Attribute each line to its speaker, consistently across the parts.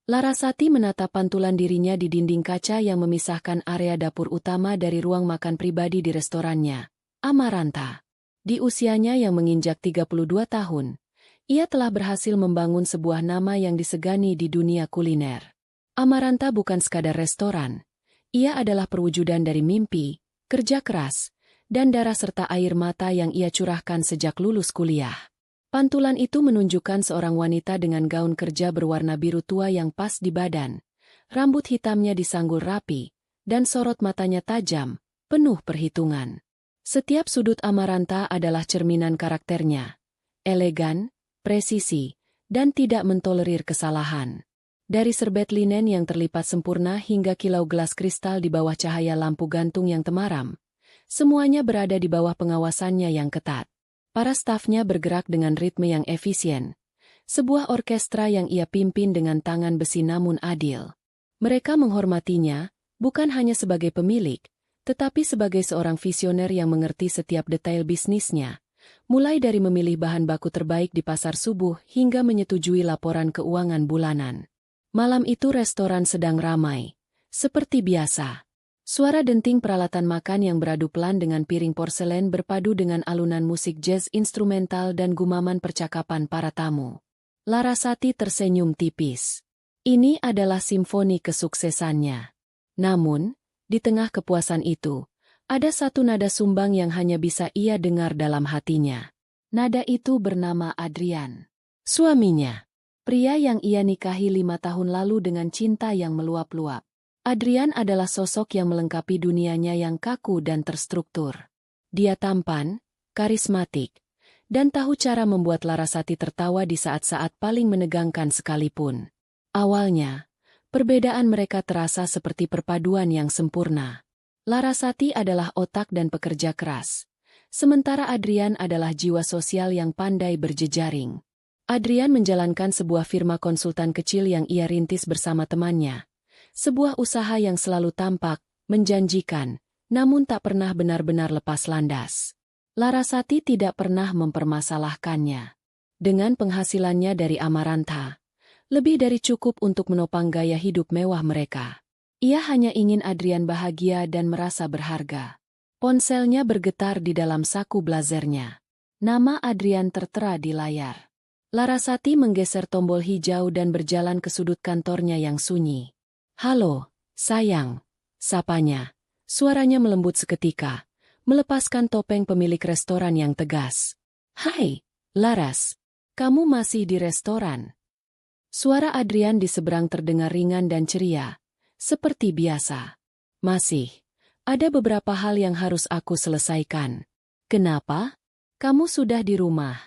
Speaker 1: Larasati menatap pantulan dirinya di dinding kaca yang memisahkan area dapur utama dari ruang makan pribadi di restorannya, Amaranta. Di usianya yang menginjak 32 tahun, ia telah berhasil membangun sebuah nama yang disegani di dunia kuliner. Amaranta bukan sekadar restoran. Ia adalah perwujudan dari mimpi, kerja keras, dan darah serta air mata yang ia curahkan sejak lulus kuliah. Pantulan itu menunjukkan seorang wanita dengan gaun kerja berwarna biru tua yang pas di badan. Rambut hitamnya disanggul rapi, dan sorot matanya tajam, penuh perhitungan. Setiap sudut Amaranta adalah cerminan karakternya. Elegan, presisi, dan tidak mentolerir kesalahan. Dari serbet linen yang terlipat sempurna hingga kilau gelas kristal di bawah cahaya lampu gantung yang temaram, semuanya berada di bawah pengawasannya yang ketat. Para stafnya bergerak dengan ritme yang efisien. Sebuah orkestra yang ia pimpin dengan tangan besi namun adil. Mereka menghormatinya, bukan hanya sebagai pemilik, tetapi sebagai seorang visioner yang mengerti setiap detail bisnisnya. Mulai dari memilih bahan baku terbaik di pasar subuh hingga menyetujui laporan keuangan bulanan. Malam itu restoran sedang ramai. Seperti biasa. Suara denting peralatan makan yang beradu pelan dengan piring porselen berpadu dengan alunan musik jazz instrumental dan gumaman percakapan para tamu. Larasati tersenyum tipis. Ini adalah simfoni kesuksesannya. Namun, di tengah kepuasan itu, ada satu nada sumbang yang hanya bisa ia dengar dalam hatinya. Nada itu bernama Adrian. Suaminya. Pria yang ia nikahi 5 tahun lalu dengan cinta yang meluap-luap. Adrian adalah sosok yang melengkapi dunianya yang kaku dan terstruktur. Dia tampan, karismatik, dan tahu cara membuat Larasati tertawa di saat-saat paling menegangkan sekalipun. Awalnya, perbedaan mereka terasa seperti perpaduan yang sempurna. Larasati adalah otak dan pekerja keras, sementara Adrian adalah jiwa sosial yang pandai berjejaring. Adrian menjalankan sebuah firma konsultan kecil yang ia rintis bersama temannya. Sebuah usaha yang selalu tampak, menjanjikan, namun tak pernah benar-benar lepas landas. Larasati tidak pernah mempermasalahkannya. Dengan penghasilannya dari Amaranta, lebih dari cukup untuk menopang gaya hidup mewah mereka. Ia hanya ingin Adrian bahagia dan merasa berharga. Ponselnya bergetar di dalam saku blazernya. Nama Adrian tertera di layar. Larasati menggeser tombol hijau dan berjalan ke sudut kantornya yang sunyi. "Halo, sayang," sapanya. Suaranya melembut seketika, melepaskan topeng pemilik restoran yang tegas. "Hai, Laras, kamu masih di restoran?" Suara Adrian di seberang terdengar ringan dan ceria, seperti biasa. "Masih. Ada beberapa hal yang harus aku selesaikan." "Kenapa? Kamu sudah di rumah?"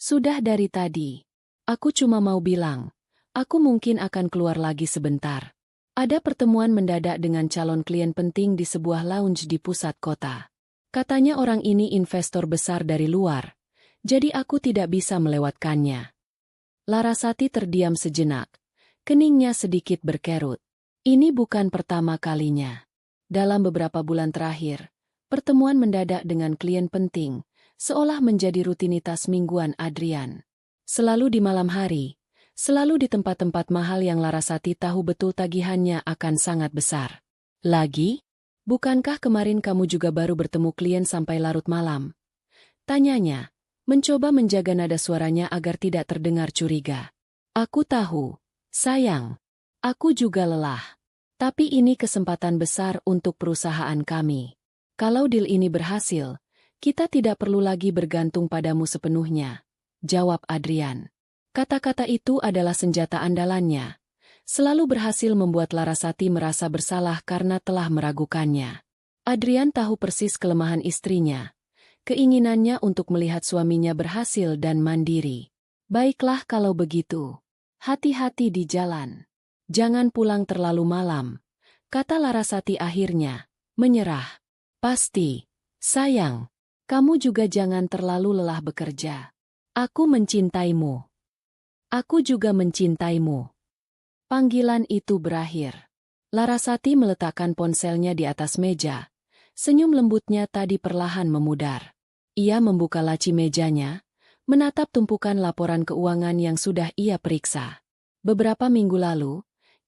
Speaker 1: "Sudah dari tadi. Aku cuma mau bilang, aku mungkin akan keluar lagi sebentar. Ada pertemuan mendadak dengan calon klien penting di sebuah lounge di pusat kota. Katanya orang ini investor besar dari luar, jadi aku tidak bisa melewatkannya." Larasati terdiam sejenak. Keningnya sedikit berkerut. Ini bukan pertama kalinya. Dalam beberapa bulan terakhir, pertemuan mendadak dengan klien penting, seolah menjadi rutinitas mingguan Adrian. Selalu di malam hari, selalu di tempat-tempat mahal yang Larasati tahu betul tagihannya akan sangat besar. "Lagi? Bukankah kemarin kamu juga baru bertemu klien sampai larut malam?" tanyanya, mencoba menjaga nada suaranya agar tidak terdengar curiga. "Aku tahu, sayang. Aku juga lelah. Tapi ini kesempatan besar untuk perusahaan kami. Kalau deal ini berhasil, kita tidak perlu lagi bergantung padamu sepenuhnya," jawab Adrian. Kata-kata itu adalah senjata andalannya. Selalu berhasil membuat Larasati merasa bersalah karena telah meragukannya. Adrian tahu persis kelemahan istrinya. Keinginannya untuk melihat suaminya berhasil dan mandiri. "Baiklah kalau begitu. Hati-hati di jalan. Jangan pulang terlalu malam," kata Larasati akhirnya, menyerah. "Pasti, sayang. Kamu juga jangan terlalu lelah bekerja. Aku mencintaimu." "Aku juga mencintaimu." Panggilan itu berakhir. Larasati meletakkan ponselnya di atas meja. Senyum lembutnya tadi perlahan memudar. Ia membuka laci mejanya, menatap tumpukan laporan keuangan yang sudah ia periksa. Beberapa minggu lalu,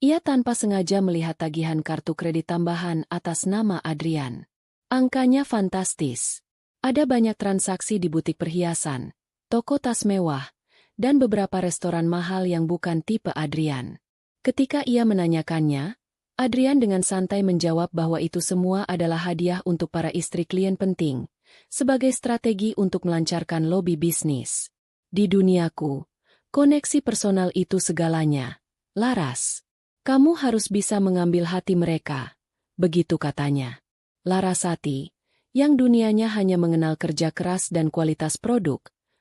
Speaker 1: ia tanpa sengaja melihat tagihan kartu kredit tambahan atas nama Adrian. Angkanya fantastis. Ada banyak transaksi di butik perhiasan, toko tas mewah, dan beberapa restoran mahal yang bukan tipe Adrian. Ketika ia menanyakannya, Adrian dengan santai menjawab bahwa itu semua adalah hadiah untuk para istri klien penting, sebagai strategi untuk melancarkan lobi bisnis. Di duniaku, koneksi personal itu segalanya. Laras, kamu harus bisa mengambil hati mereka, begitu katanya. Larasati, yang dunianya hanya mengenal kerja keras dan kualitas produk,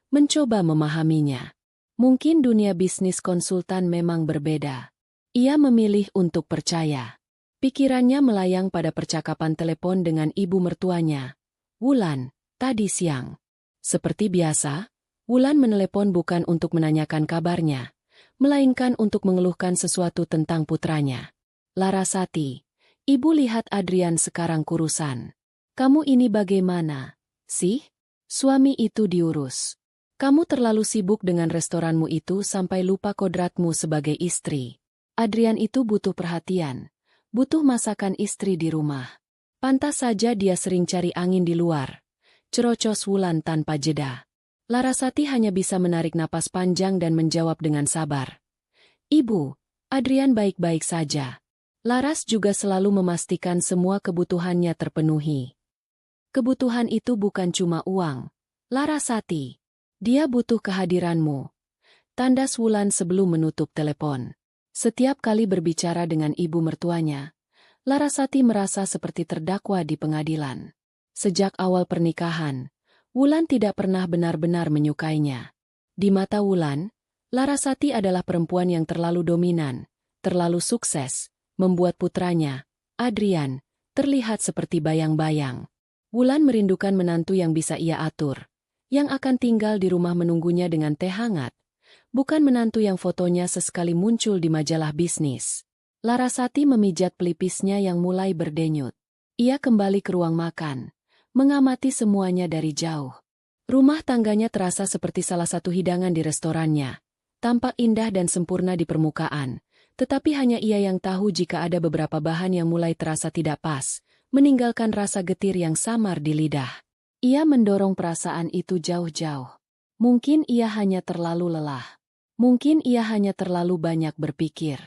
Speaker 1: mencoba memahaminya. Mungkin dunia bisnis konsultan memang berbeda. Ia memilih untuk percaya. Pikirannya melayang pada percakapan telepon dengan ibu mertuanya, Wulan, tadi siang. Seperti biasa, Wulan menelepon bukan untuk menanyakan kabarnya, melainkan untuk mengeluhkan sesuatu tentang putranya. Larasati, ibu lihat Adrian sekarang kurusan. Kamu ini bagaimana, sih? Suami itu diurus. Kamu terlalu sibuk dengan restoranmu itu sampai lupa kodratmu sebagai istri. Adrian itu butuh perhatian, butuh masakan istri di rumah. Pantas saja dia sering cari angin di luar. Cerocos Wulan tanpa jeda. Larasati hanya bisa menarik napas panjang dan menjawab dengan sabar. Ibu, Adrian baik-baik saja. Laras juga selalu memastikan semua kebutuhannya terpenuhi. Kebutuhan itu bukan cuma uang. Larasati, dia butuh kehadiranmu. Tandas Wulan sebelum menutup telepon. Setiap kali berbicara dengan ibu mertuanya, Larasati merasa seperti terdakwa di pengadilan. Sejak awal pernikahan, Wulan tidak pernah benar-benar menyukainya. Di mata Wulan, Larasati adalah perempuan yang terlalu dominan, terlalu sukses, membuat putranya, Adrian, terlihat seperti bayang-bayang. Wulan merindukan menantu yang bisa ia atur, yang akan tinggal di rumah menunggunya dengan teh hangat, bukan menantu yang fotonya sesekali muncul di majalah bisnis. Larasati memijat pelipisnya yang mulai berdenyut. Ia kembali ke ruang makan, mengamati semuanya dari jauh. Rumah tangganya terasa seperti salah satu hidangan di restorannya. Tampak indah dan sempurna di permukaan, tetapi hanya ia yang tahu jika ada beberapa bahan yang mulai terasa tidak pas, meninggalkan rasa getir yang samar di lidah. Ia mendorong perasaan itu jauh-jauh. Mungkin ia hanya terlalu lelah. Mungkin ia hanya terlalu banyak berpikir.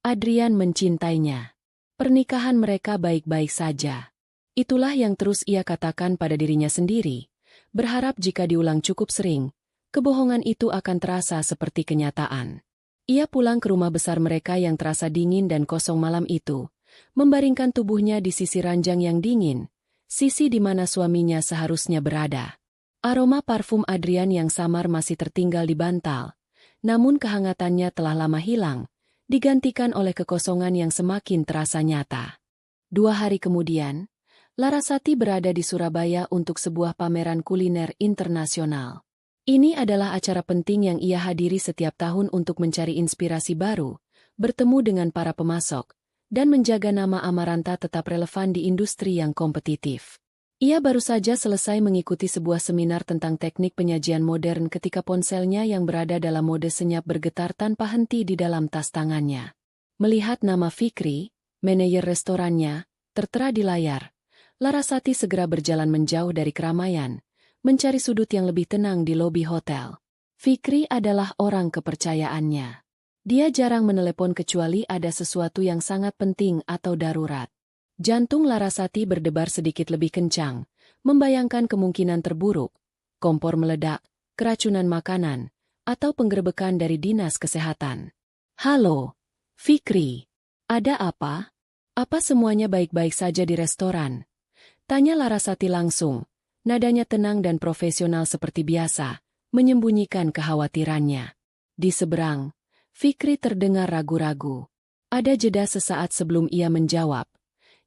Speaker 1: Adrian mencintainya. Pernikahan mereka baik-baik saja. Itulah yang terus ia katakan pada dirinya sendiri, berharap jika diulang cukup sering, kebohongan itu akan terasa seperti kenyataan. Ia pulang ke rumah besar mereka yang terasa dingin dan kosong malam itu, membaringkan tubuhnya di sisi ranjang yang dingin, sisi di mana suaminya seharusnya berada. Aroma parfum Adrian yang samar masih tertinggal di bantal, namun kehangatannya telah lama hilang, digantikan oleh kekosongan yang semakin terasa nyata. 2 hari kemudian, Larasati berada di Surabaya untuk sebuah pameran kuliner internasional. Ini adalah acara penting yang ia hadiri setiap tahun untuk mencari inspirasi baru, bertemu dengan para pemasok, dan menjaga nama Amaranta tetap relevan di industri yang kompetitif. Ia baru saja selesai mengikuti sebuah seminar tentang teknik penyajian modern ketika ponselnya yang berada dalam mode senyap bergetar tanpa henti di dalam tas tangannya. Melihat nama Fikri, manajer restorannya, tertera di layar, Larasati segera berjalan menjauh dari keramaian, mencari sudut yang lebih tenang di lobi hotel. Fikri adalah orang kepercayaannya. Dia jarang menelepon kecuali ada sesuatu yang sangat penting atau darurat. Jantung Larasati berdebar sedikit lebih kencang, membayangkan kemungkinan terburuk, kompor meledak, keracunan makanan, atau penggerebekan dari dinas kesehatan. Halo, Fikri. Ada apa? Apa semuanya baik-baik saja di restoran? Tanya Larasati langsung, nadanya tenang dan profesional seperti biasa, menyembunyikan kekhawatirannya. Di seberang, Fikri terdengar ragu-ragu. Ada jeda sesaat sebelum ia menjawab,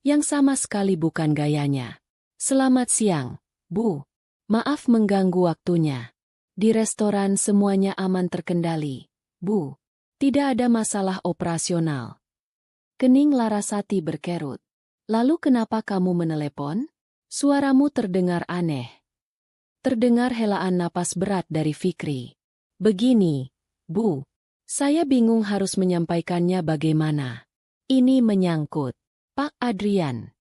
Speaker 1: yang sama sekali bukan gayanya. Selamat siang, Bu. Maaf mengganggu waktunya. Di restoran semuanya aman terkendali, Bu. Tidak ada masalah operasional. Kening Larasati berkerut. Lalu kenapa kamu menelepon? Suaramu terdengar aneh. Terdengar helaan napas berat dari Fikri. Begini, Bu. Saya bingung harus menyampaikannya bagaimana. Ini menyangkut Pak Adrian.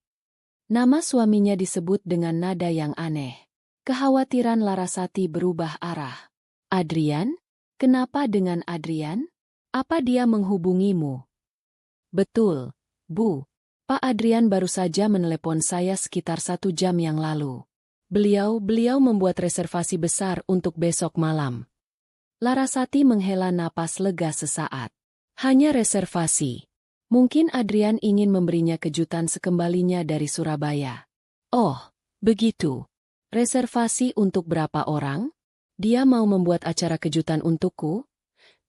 Speaker 1: Nama suaminya disebut dengan nada yang aneh. Kekhawatiran Larasati berubah arah. Adrian? Kenapa dengan Adrian? Apa dia menghubungimu? Betul, Bu. Pak Adrian baru saja menelepon saya sekitar 1 jam yang lalu. Beliau membuat reservasi besar untuk besok malam. Larasati menghela napas lega sesaat. Hanya reservasi. Mungkin Adrian ingin memberinya kejutan sekembalinya dari Surabaya. Oh, begitu. Reservasi untuk berapa orang? Dia mau membuat acara kejutan untukku?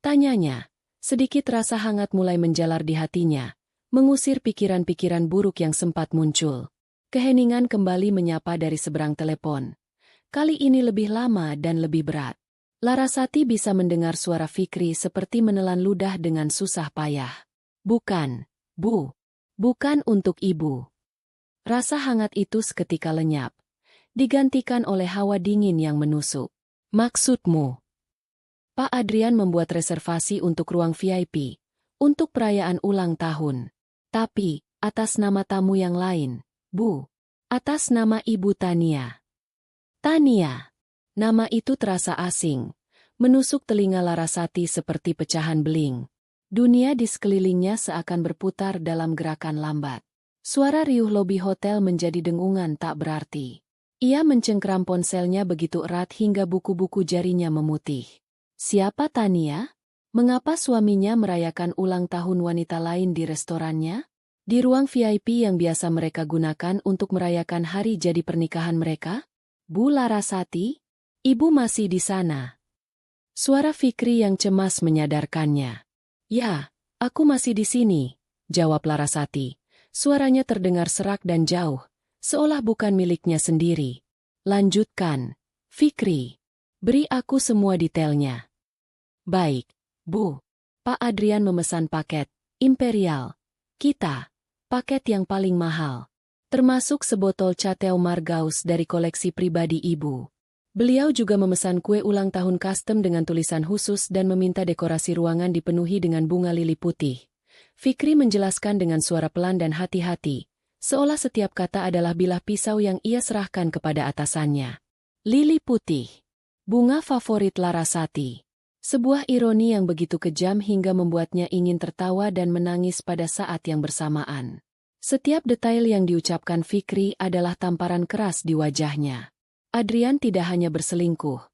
Speaker 1: Tanyanya. Sedikit rasa hangat mulai menjalar di hatinya, mengusir pikiran-pikiran buruk yang sempat muncul. Keheningan kembali menyapa dari seberang telepon. Kali ini lebih lama dan lebih berat. Larasati bisa mendengar suara Fikri seperti menelan ludah dengan susah payah. Bukan, Bu. Bukan untuk Ibu. Rasa hangat itu seketika lenyap. Digantikan oleh hawa dingin yang menusuk. Maksudmu? Pak Adrian membuat reservasi untuk ruang VIP, untuk perayaan ulang tahun. Tapi, atas nama tamu yang lain, Bu. Atas nama Ibu Tania. Tania. Nama itu terasa asing. Menusuk telinga Larasati seperti pecahan beling. Dunia di sekelilingnya seakan berputar dalam gerakan lambat. Suara riuh lobi hotel menjadi dengungan tak berarti. Ia mencengkram ponselnya begitu erat hingga buku-buku jarinya memutih. Siapa Tania? Mengapa suaminya merayakan ulang tahun wanita lain di restorannya? Di ruang VIP yang biasa mereka gunakan untuk merayakan hari jadi pernikahan mereka? Bu Larasati? Ibu masih di sana. Suara Fikri yang cemas menyadarkannya. Ya, aku masih di sini, jawab Larasati. Suaranya terdengar serak dan jauh, seolah bukan miliknya sendiri. Lanjutkan, Fikri. Beri aku semua detailnya. Baik, Bu. Pak Adrian memesan paket, Imperial. Kita, paket yang paling mahal. Termasuk sebotol Chateau Margaux dari koleksi pribadi Ibu. Beliau juga memesan kue ulang tahun custom dengan tulisan khusus dan meminta dekorasi ruangan dipenuhi dengan bunga lili putih. Fikri menjelaskan dengan suara pelan dan hati-hati, seolah setiap kata adalah bilah pisau yang ia serahkan kepada atasannya. Lili putih. Bunga favorit Larasati. Sebuah ironi yang begitu kejam hingga membuatnya ingin tertawa dan menangis pada saat yang bersamaan. Setiap detail yang diucapkan Fikri adalah tamparan keras di wajahnya. Adrian tidak hanya berselingkuh.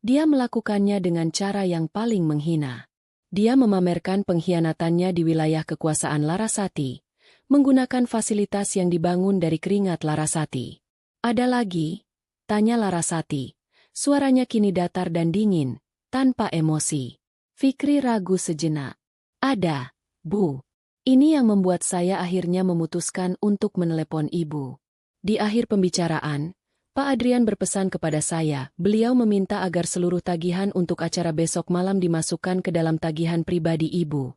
Speaker 1: Dia melakukannya dengan cara yang paling menghina. Dia memamerkan pengkhianatannya di wilayah kekuasaan Larasati, menggunakan fasilitas yang dibangun dari keringat Larasati. Ada lagi? Tanya Larasati. Suaranya kini datar dan dingin, tanpa emosi. Fikri ragu sejenak. Ada, Bu. Ini yang membuat saya akhirnya memutuskan untuk menelepon Ibu. Di akhir pembicaraan, Pak Adrian berpesan kepada saya, beliau meminta agar seluruh tagihan untuk acara besok malam dimasukkan ke dalam tagihan pribadi Ibu.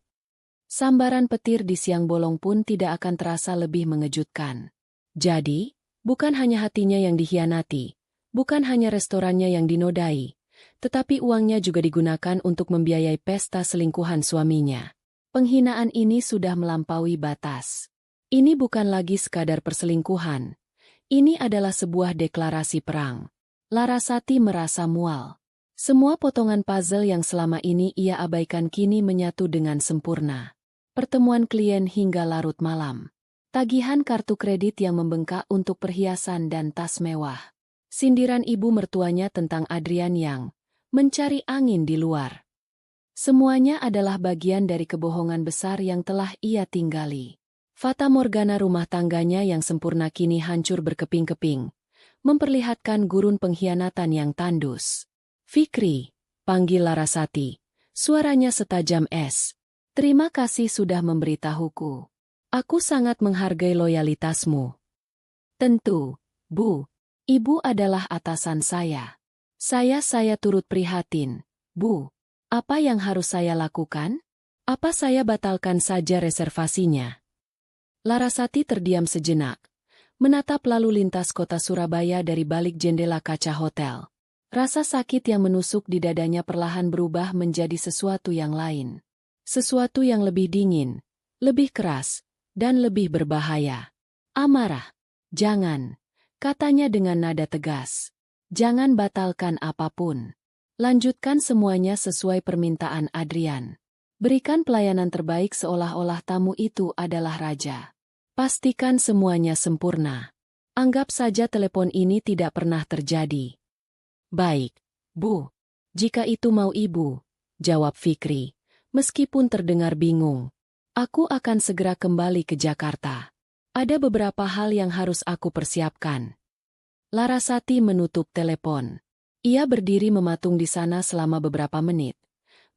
Speaker 1: Sambaran petir di siang bolong pun tidak akan terasa lebih mengejutkan. Jadi, bukan hanya hatinya yang dikhianati, bukan hanya restorannya yang dinodai, tetapi uangnya juga digunakan untuk membiayai pesta selingkuhan suaminya. Penghinaan ini sudah melampaui batas. Ini bukan lagi sekadar perselingkuhan. Ini adalah sebuah deklarasi perang. Larasati merasa mual. Semua potongan puzzle yang selama ini ia abaikan kini menyatu dengan sempurna. Pertemuan klien hingga larut malam. Tagihan kartu kredit yang membengkak untuk perhiasan dan tas mewah. Sindiran ibu mertuanya tentang Adrian yang mencari angin di luar. Semuanya adalah bagian dari kebohongan besar yang telah ia tinggali. Fata Morgana rumah tangganya yang sempurna kini hancur berkeping-keping, memperlihatkan gurun pengkhianatan yang tandus. Fikri, panggil Larasati, suaranya setajam es. Terima kasih sudah memberitahuku. Aku sangat menghargai loyalitasmu. Tentu, Bu. Ibu adalah atasan saya. Saya turut prihatin, Bu. Apa yang harus saya lakukan? Apa saya batalkan saja reservasinya? Larasati terdiam sejenak, menatap lalu lintas kota Surabaya dari balik jendela kaca hotel. Rasa sakit yang menusuk di dadanya perlahan berubah menjadi sesuatu yang lain. Sesuatu yang lebih dingin, lebih keras, dan lebih berbahaya. Amarah. Jangan, katanya dengan nada tegas. Jangan batalkan apapun. Lanjutkan semuanya sesuai permintaan Adrian. Berikan pelayanan terbaik seolah-olah tamu itu adalah raja. Pastikan semuanya sempurna. Anggap saja telepon ini tidak pernah terjadi. Baik, Bu. Jika itu mau Ibu, jawab Fikri. Meskipun terdengar bingung, aku akan segera kembali ke Jakarta. Ada beberapa hal yang harus aku persiapkan. Larasati menutup telepon. Ia berdiri mematung di sana selama beberapa menit,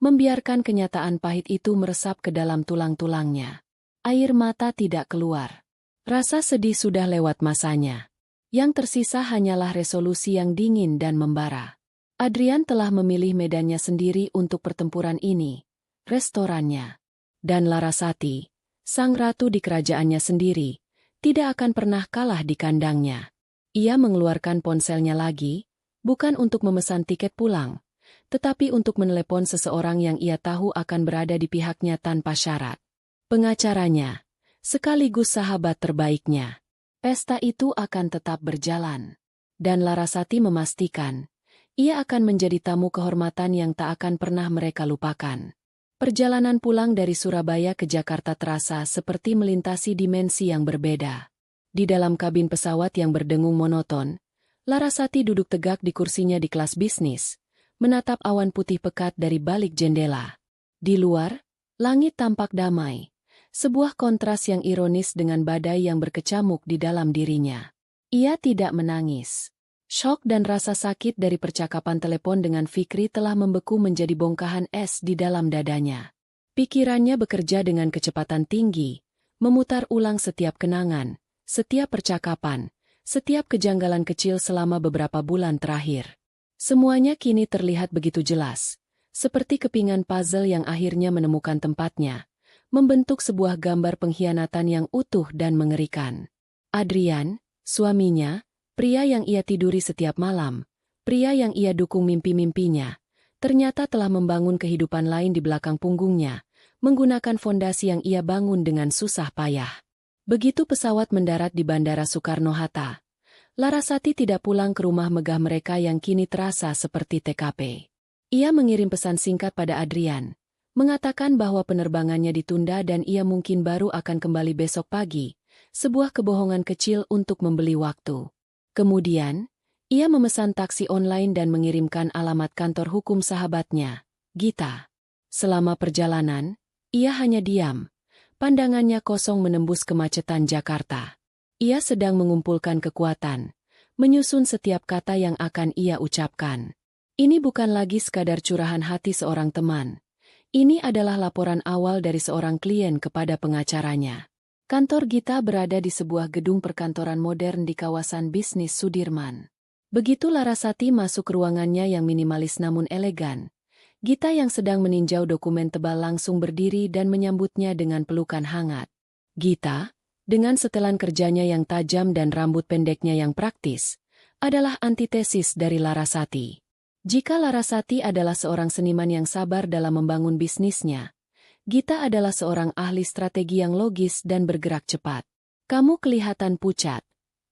Speaker 1: membiarkan kenyataan pahit itu meresap ke dalam tulang-tulangnya. Air mata tidak keluar. Rasa sedih sudah lewat masanya. Yang tersisa hanyalah resolusi yang dingin dan membara. Adrian telah memilih medannya sendiri untuk pertempuran ini. Restorannya. Dan Larasati, sang ratu di kerajaannya sendiri, tidak akan pernah kalah di kandangnya. Ia mengeluarkan ponselnya lagi, bukan untuk memesan tiket pulang, tetapi untuk menelepon seseorang yang ia tahu akan berada di pihaknya tanpa syarat. Pengacaranya, sekaligus sahabat terbaiknya. Pesta itu akan tetap berjalan. Dan Larasati memastikan, ia akan menjadi tamu kehormatan yang tak akan pernah mereka lupakan. Perjalanan pulang dari Surabaya ke Jakarta terasa seperti melintasi dimensi yang berbeda. Di dalam kabin pesawat yang berdengung monoton, Larasati duduk tegak di kursinya di kelas bisnis, menatap awan putih pekat dari balik jendela. Di luar, langit tampak damai, sebuah kontras yang ironis dengan badai yang berkecamuk di dalam dirinya. Ia tidak menangis. Syok dan rasa sakit dari percakapan telepon dengan Fikri telah membeku menjadi bongkahan es di dalam dadanya. Pikirannya bekerja dengan kecepatan tinggi, memutar ulang setiap kenangan, setiap percakapan, setiap kejanggalan kecil selama beberapa bulan terakhir. Semuanya kini terlihat begitu jelas, seperti kepingan puzzle yang akhirnya menemukan tempatnya, membentuk sebuah gambar pengkhianatan yang utuh dan mengerikan. Adrian, suaminya, pria yang ia tiduri setiap malam, pria yang ia dukung mimpi-mimpinya, ternyata telah membangun kehidupan lain di belakang punggungnya, menggunakan fondasi yang ia bangun dengan susah payah. Begitu pesawat mendarat di Bandara Soekarno-Hatta, Larasati tidak pulang ke rumah megah mereka yang kini terasa seperti TKP. Ia mengirim pesan singkat pada Adrian, mengatakan bahwa penerbangannya ditunda dan ia mungkin baru akan kembali besok pagi, sebuah kebohongan kecil untuk membeli waktu. Kemudian, ia memesan taksi online dan mengirimkan alamat kantor hukum sahabatnya, Gita. Selama perjalanan, ia hanya diam. Pandangannya kosong menembus kemacetan Jakarta. Ia sedang mengumpulkan kekuatan, menyusun setiap kata yang akan ia ucapkan. Ini bukan lagi sekadar curahan hati seorang teman. Ini adalah laporan awal dari seorang klien kepada pengacaranya. Kantor Gita berada di sebuah gedung perkantoran modern di kawasan bisnis Sudirman. Begitu Larasati masuk ruangannya yang minimalis namun elegan, Gita yang sedang meninjau dokumen tebal langsung berdiri dan menyambutnya dengan pelukan hangat. Gita, dengan setelan kerjanya yang tajam dan rambut pendeknya yang praktis, adalah antitesis dari Larasati. Jika Larasati adalah seorang seniman yang sabar dalam membangun bisnisnya, Gita adalah seorang ahli strategi yang logis dan bergerak cepat. Kamu kelihatan pucat.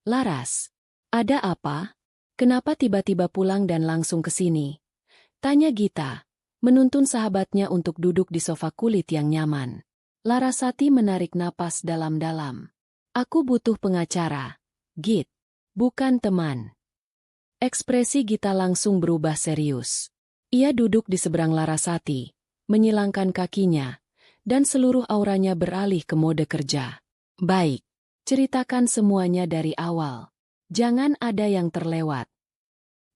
Speaker 1: Laras, ada apa? Kenapa tiba-tiba pulang dan langsung ke sini? Tanya Gita, menuntun sahabatnya untuk duduk di sofa kulit yang nyaman. Larasati menarik napas dalam-dalam. Aku butuh pengacara, Git, bukan teman. Ekspresi Gita langsung berubah serius. Ia duduk di seberang Larasati, menyilangkan kakinya, dan seluruh auranya beralih ke mode kerja. Baik, ceritakan semuanya dari awal. Jangan ada yang terlewat.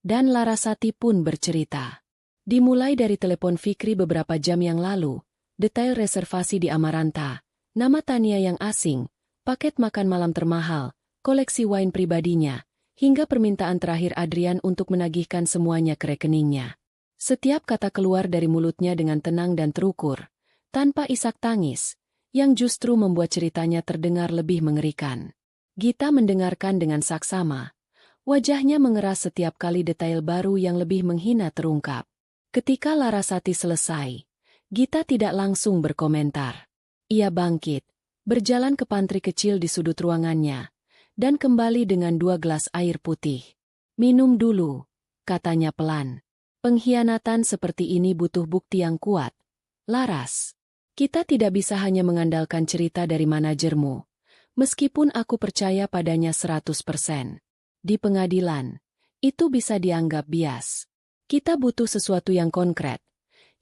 Speaker 1: Dan Larasati pun bercerita. Dimulai dari telepon Fikri beberapa jam yang lalu, detail reservasi di Amaranta, nama Tania yang asing, paket makan malam termahal, koleksi wine pribadinya, hingga permintaan terakhir Adrian untuk menagihkan semuanya ke rekeningnya. Setiap kata keluar dari mulutnya dengan tenang dan terukur, tanpa isak tangis, yang justru membuat ceritanya terdengar lebih mengerikan. Gita mendengarkan dengan saksama. Wajahnya mengeras setiap kali detail baru yang lebih menghina terungkap. Ketika Larasati selesai, Gita tidak langsung berkomentar. Ia bangkit, berjalan ke pantry kecil di sudut ruangannya, dan kembali dengan 2 gelas air putih. Minum dulu, katanya pelan. Pengkhianatan seperti ini butuh bukti yang kuat. Laras, kita tidak bisa hanya mengandalkan cerita dari manajermu. Meskipun aku percaya padanya 100%. Di pengadilan, itu bisa dianggap bias. Kita butuh sesuatu yang konkret,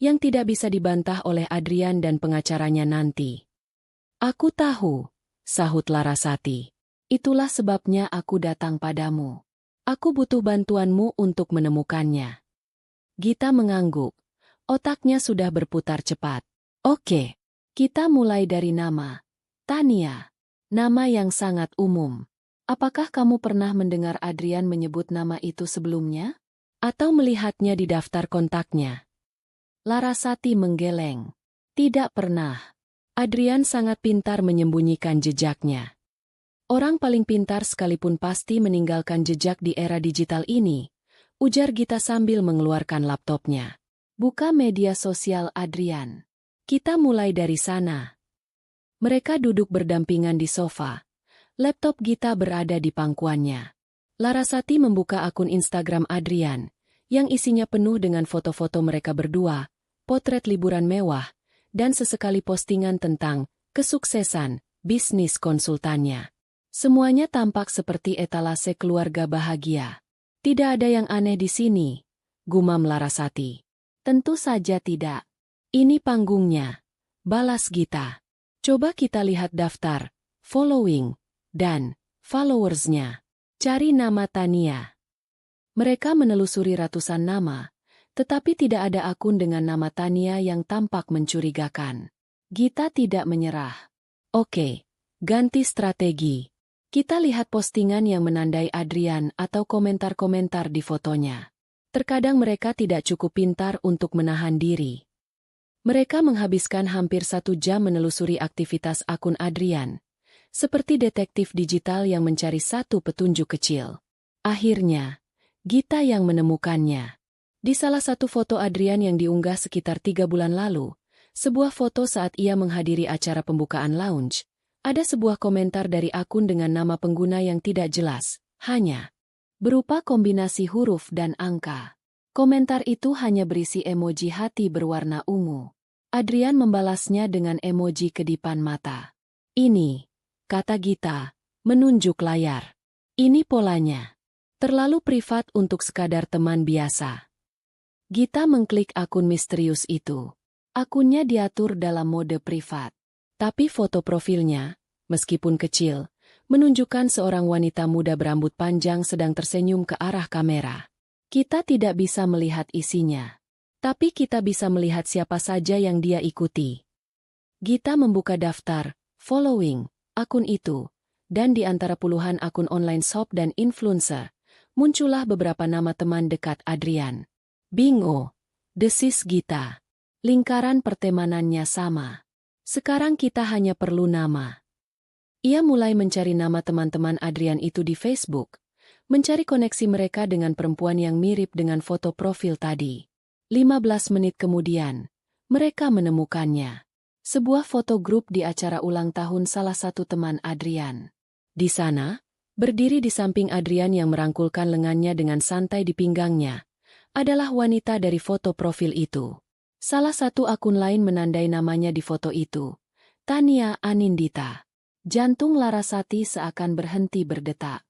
Speaker 1: yang tidak bisa dibantah oleh Adrian dan pengacaranya nanti. Aku tahu, sahut Larasati. Itulah sebabnya aku datang padamu. Aku butuh bantuanmu untuk menemukannya. Gita mengangguk. Otaknya sudah berputar cepat. Oke, kita mulai dari nama. Tania. Nama yang sangat umum. Apakah kamu pernah mendengar Adrian menyebut nama itu sebelumnya? Atau melihatnya di daftar kontaknya? Larasati menggeleng. Tidak pernah. Adrian sangat pintar menyembunyikan jejaknya. Orang paling pintar sekalipun pasti meninggalkan jejak di era digital ini, ujar Gita sambil mengeluarkan laptopnya. Buka media sosial Adrian. Kita mulai dari sana. Mereka duduk berdampingan di sofa. Laptop Gita berada di pangkuannya. Larasati membuka akun Instagram Adrian, yang isinya penuh dengan foto-foto mereka berdua, potret liburan mewah, dan sesekali postingan tentang kesuksesan bisnis konsultannya. Semuanya tampak seperti etalase keluarga bahagia. Tidak ada yang aneh di sini, gumam Larasati. Tentu saja tidak. Ini panggungnya, balas Gita. Coba kita lihat daftar, following, dan followersnya. Cari nama Tania. Mereka menelusuri ratusan nama, tetapi tidak ada akun dengan nama Tania yang tampak mencurigakan. Gita tidak menyerah. Oke, ganti strategi. Kita lihat postingan yang menandai Adrian atau komentar-komentar di fotonya. Terkadang mereka tidak cukup pintar untuk menahan diri. Mereka menghabiskan hampir 1 jam menelusuri aktivitas akun Adrian, seperti detektif digital yang mencari satu petunjuk kecil. Akhirnya, Gita yang menemukannya. Di salah satu foto Adrian yang diunggah sekitar 3 bulan lalu, sebuah foto saat ia menghadiri acara pembukaan lounge, ada sebuah komentar dari akun dengan nama pengguna yang tidak jelas, hanya berupa kombinasi huruf dan angka. Komentar itu hanya berisi emoji hati berwarna ungu. Adrian membalasnya dengan emoji kedipan mata. Ini, kata Gita, menunjuk layar. Ini polanya. Terlalu privat untuk sekadar teman biasa. Gita mengklik akun misterius itu. Akunnya diatur dalam mode privat. Tapi foto profilnya, meskipun kecil, menunjukkan seorang wanita muda berambut panjang sedang tersenyum ke arah kamera. Kita tidak bisa melihat isinya. Tapi kita bisa melihat siapa saja yang dia ikuti. Gita membuka daftar, following, akun itu, dan di antara puluhan akun online shop dan influencer, muncullah beberapa nama teman dekat Adrian. Bingo, desis Gita. Lingkaran pertemanannya sama. Sekarang kita hanya perlu nama. Ia mulai mencari nama teman-teman Adrian itu di Facebook, mencari koneksi mereka dengan perempuan yang mirip dengan foto profil tadi. 15 menit kemudian, mereka menemukannya. Sebuah foto grup di acara ulang tahun salah satu teman Adrian. Di sana, berdiri di samping Adrian yang merangkulkan lengannya dengan santai di pinggangnya, adalah wanita dari foto profil itu. Salah satu akun lain menandai namanya di foto itu, Tania Anindita. Jantung Larasati seakan berhenti berdetak.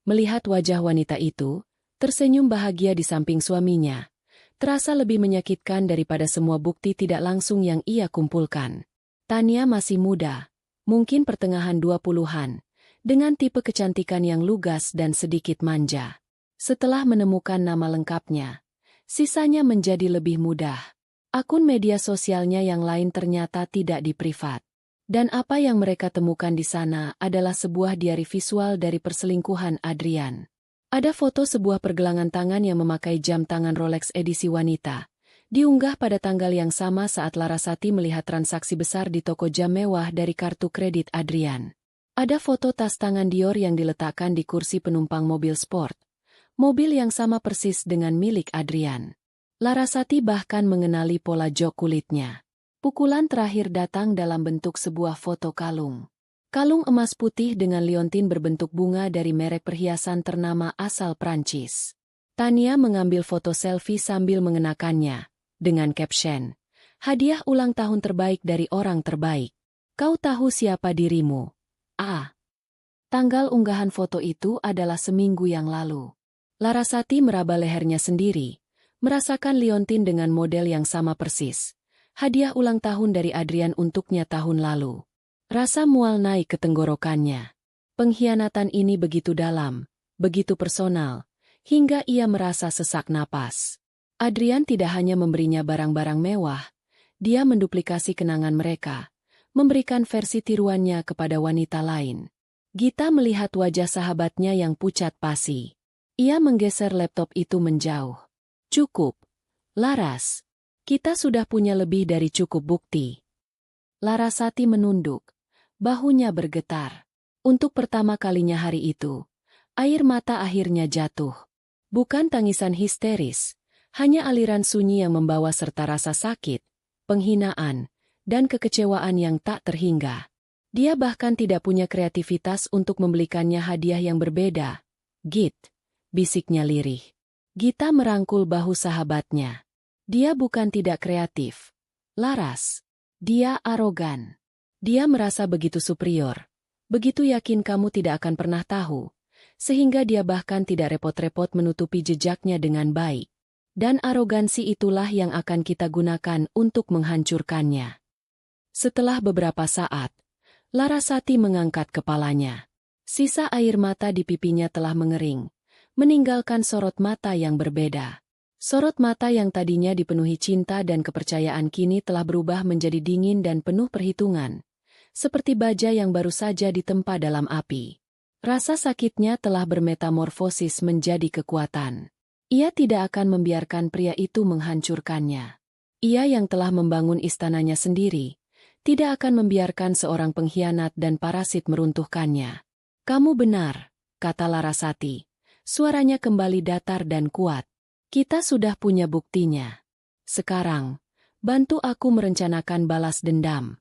Speaker 1: Melihat wajah wanita itu, tersenyum bahagia di samping suaminya, terasa lebih menyakitkan daripada semua bukti tidak langsung yang ia kumpulkan. Tania masih muda, mungkin pertengahan 20-an, dengan tipe kecantikan yang lugas dan sedikit manja. Setelah menemukan nama lengkapnya, sisanya menjadi lebih mudah. Akun media sosialnya yang lain ternyata tidak diprivat. Dan apa yang mereka temukan di sana adalah sebuah diari visual dari perselingkuhan Adrian. Ada foto sebuah pergelangan tangan yang memakai jam tangan Rolex edisi wanita. Diunggah pada tanggal yang sama saat Larasati melihat transaksi besar di toko jam mewah dari kartu kredit Adrian. Ada foto tas tangan Dior yang diletakkan di kursi penumpang mobil sport. Mobil yang sama persis dengan milik Adrian. Larasati bahkan mengenali pola jok kulitnya. Pukulan terakhir datang dalam bentuk sebuah foto kalung. Kalung emas putih dengan liontin berbentuk bunga dari merek perhiasan ternama asal Prancis. Tania mengambil foto selfie sambil mengenakannya, dengan caption, "Hadiah ulang tahun terbaik dari orang terbaik. Kau tahu siapa dirimu?" Tanggal unggahan foto itu adalah seminggu yang lalu. Larasati meraba lehernya sendiri, merasakan liontin dengan model yang sama persis. Hadiah ulang tahun dari Adrian untuknya tahun lalu. Rasa mual naik ke tenggorokannya. Pengkhianatan ini begitu dalam, begitu personal, hingga ia merasa sesak napas. Adrian tidak hanya memberinya barang-barang mewah, dia menduplikasi kenangan mereka, memberikan versi tiruannya kepada wanita lain. Gita melihat wajah sahabatnya yang pucat pasi. Ia menggeser laptop itu menjauh. "Cukup, Laras. Kita sudah punya lebih dari cukup bukti." Larasati menunduk. Bahunya bergetar. Untuk pertama kalinya hari itu, air mata akhirnya jatuh. Bukan tangisan histeris, hanya aliran sunyi yang membawa serta rasa sakit, penghinaan, dan kekecewaan yang tak terhingga. Dia bahkan tidak punya kreativitas untuk membelikannya hadiah yang berbeda. "Git," bisiknya lirih. Gita merangkul bahu sahabatnya. Dia bukan tidak kreatif, Laras. Dia arogan. Dia merasa begitu superior. Begitu yakin kamu tidak akan pernah tahu. Sehingga dia bahkan tidak repot-repot menutupi jejaknya dengan baik. Dan arogansi itulah yang akan kita gunakan untuk menghancurkannya. Setelah beberapa saat, Larasati mengangkat kepalanya. Sisa air mata di pipinya telah mengering, meninggalkan sorot mata yang berbeda. Sorot mata yang tadinya dipenuhi cinta dan kepercayaan kini telah berubah menjadi dingin dan penuh perhitungan. Seperti baja yang baru saja ditempa dalam api. Rasa sakitnya telah bermetamorfosis menjadi kekuatan. Ia tidak akan membiarkan pria itu menghancurkannya. Ia yang telah membangun istananya sendiri, tidak akan membiarkan seorang pengkhianat dan parasit meruntuhkannya. "Kamu benar," kata Larasati. Suaranya kembali datar dan kuat. "Kita sudah punya buktinya. Sekarang, bantu aku merencanakan balas dendam."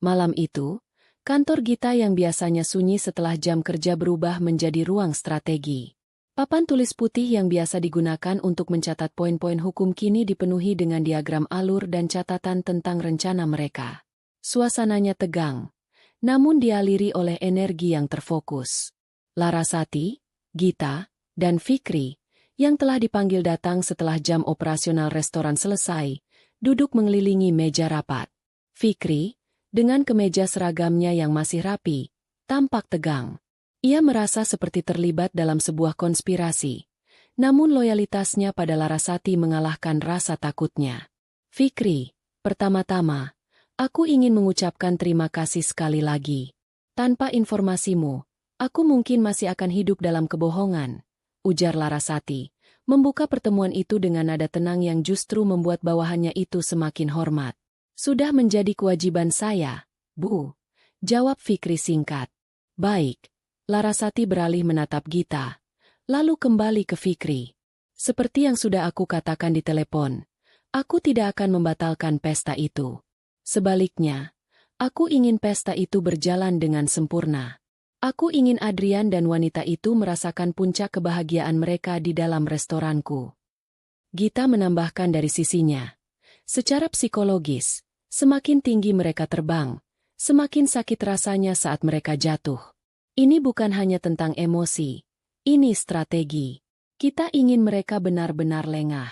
Speaker 1: Malam itu, kantor Gita yang biasanya sunyi setelah jam kerja berubah menjadi ruang strategi. Papan tulis putih yang biasa digunakan untuk mencatat poin-poin hukum kini dipenuhi dengan diagram alur dan catatan tentang rencana mereka. Suasananya tegang, namun dialiri oleh energi yang terfokus. Larasati, Gita, dan Fikri, yang telah dipanggil datang setelah jam operasional restoran selesai, duduk mengelilingi meja rapat. Fikri, dengan kemeja seragamnya yang masih rapi, tampak tegang. Ia merasa seperti terlibat dalam sebuah konspirasi, namun loyalitasnya pada Larasati mengalahkan rasa takutnya. "Fikri, pertama-tama, aku ingin mengucapkan terima kasih sekali lagi. Tanpa informasimu, aku mungkin masih akan hidup dalam kebohongan," ujar Larasati, membuka pertemuan itu dengan nada tenang yang justru membuat bawahannya itu semakin hormat. "Sudah menjadi kewajiban saya, Bu," jawab Fikri singkat. "Baik." Larasati beralih menatap Gita, lalu kembali ke Fikri. "Seperti yang sudah aku katakan di telepon, aku tidak akan membatalkan pesta itu. Sebaliknya, aku ingin pesta itu berjalan dengan sempurna. Aku ingin Adrian dan wanita itu merasakan puncak kebahagiaan mereka di dalam restoranku." Gita menambahkan dari sisinya. "Secara psikologis, semakin tinggi mereka terbang, semakin sakit rasanya saat mereka jatuh. Ini bukan hanya tentang emosi, ini strategi. Kita ingin mereka benar-benar lengah."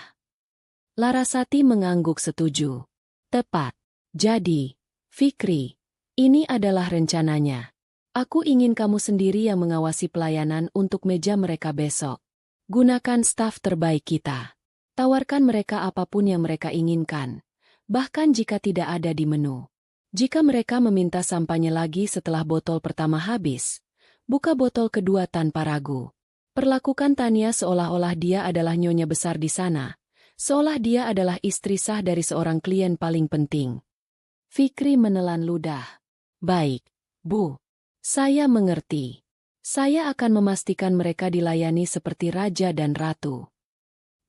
Speaker 1: Larasati mengangguk setuju. "Tepat. Jadi, Fikri, ini adalah rencananya. Aku ingin kamu sendiri yang mengawasi pelayanan untuk meja mereka besok. Gunakan staf terbaik kita. Tawarkan mereka apapun yang mereka inginkan, bahkan jika tidak ada di menu. Jika mereka meminta sampainya lagi setelah botol pertama habis, buka botol kedua tanpa ragu. Perlakukan Tania seolah-olah dia adalah nyonya besar di sana, seolah dia adalah istri sah dari seorang klien paling penting." Fikri menelan ludah. "Baik, Bu. Saya mengerti. Saya akan memastikan mereka dilayani seperti raja dan ratu."